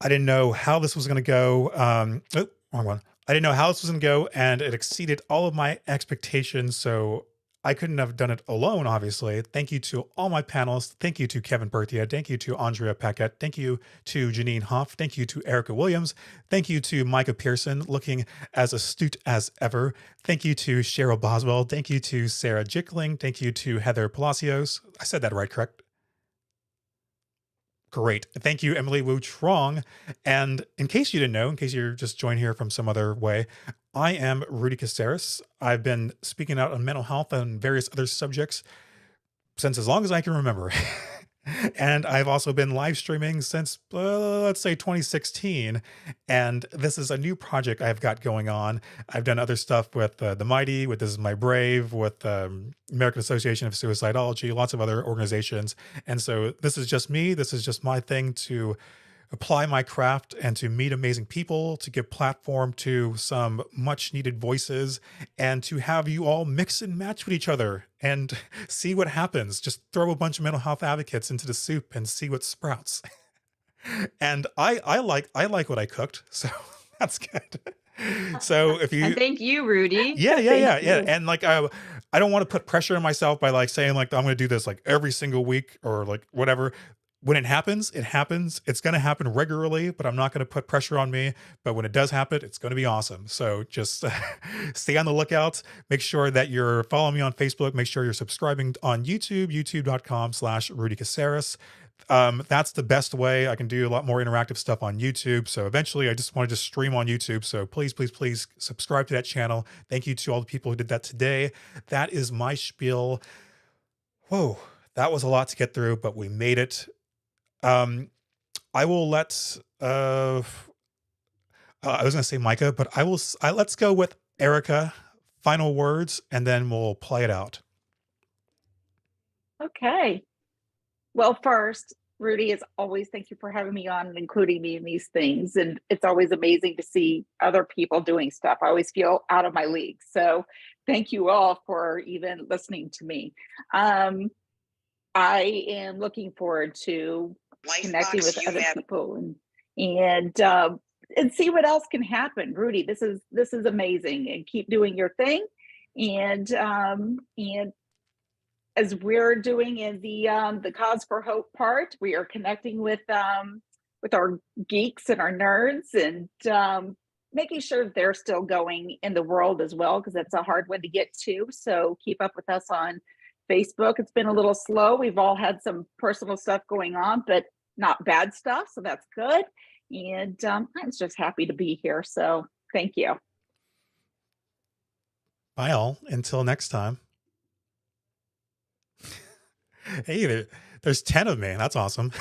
I didn't know how this was going to go. Oh, wrong one. I didn't know how this was going to go, and it exceeded all of my expectations. So I couldn't have done it alone, obviously. Thank you to all my panelists. Thank you to Kevin Berthia. Thank you to Andrea Paquette. Thank you to Jeanine Hoff. Thank you to Erica Williams. Thank you to Micah Pearson, looking as astute as ever. Thank you to Cheryl Boswell. Thank you to Sarah Jickling. Thank you to Heather Palacios. I said that right, correct? Great. Thank you, Emily Wu Truong. And in case you didn't know, in case you're just joined here from some other way, I am Rudy Caseres. I've been speaking out on mental health and various other subjects since as long as I can remember. And I've also been live streaming since, let's say 2016. And this is a new project I've got going on. I've done other stuff with The Mighty, with This Is My Brave, with American Association of Suicidology, lots of other organizations. And so this is just me. This is just my thing to apply my craft and to meet amazing people, to give platform to some much needed voices, and to have you all mix and match with each other and see what happens. Just throw a bunch of mental health advocates into the soup and see what sprouts. And I like what I cooked, so that's good. So if And you thank you, Rudy. yeah. you. And like I don't want to put pressure on myself by like saying like I'm going to do this like every single week or like whatever. When it happens, it happens. It's going to happen regularly, but I'm not going to put pressure on me. But when it does happen, it's going to be awesome. So just stay on the lookout. Make sure that you're following me on Facebook. Make sure you're subscribing on YouTube, youtube.com/Rudy Caseres. That's the best way. I can do a lot more interactive stuff on YouTube. So eventually I just want to just stream on YouTube. So please subscribe to that channel. Thank you to all the people who did that today. That is my spiel. Whoa, that was a lot to get through, but we made it. I will let I was going to say Micah, but let's go with Erica. Final words, and then we'll play it out. Okay. Well, first, Rudy, as always, thank you for having me on and including me in these things. And it's always amazing to see other people doing stuff. I always feel out of my league. So thank you all for even listening to me. I am looking forward to connecting with other people and see what else can happen. Rudy, this is amazing, and keep doing your thing. And as we're doing in the Cause for Hope part, we are connecting with our geeks and our nerds, and making sure they're still going in the world as well, because that's a hard one to get to. So keep up with us on Facebook. It's been a little slow. We've all had some personal stuff going on, but not bad stuff. So that's good. And I'm just happy to be here. So thank you. Bye all. Until next time. Hey, there's 10 of me. That's awesome.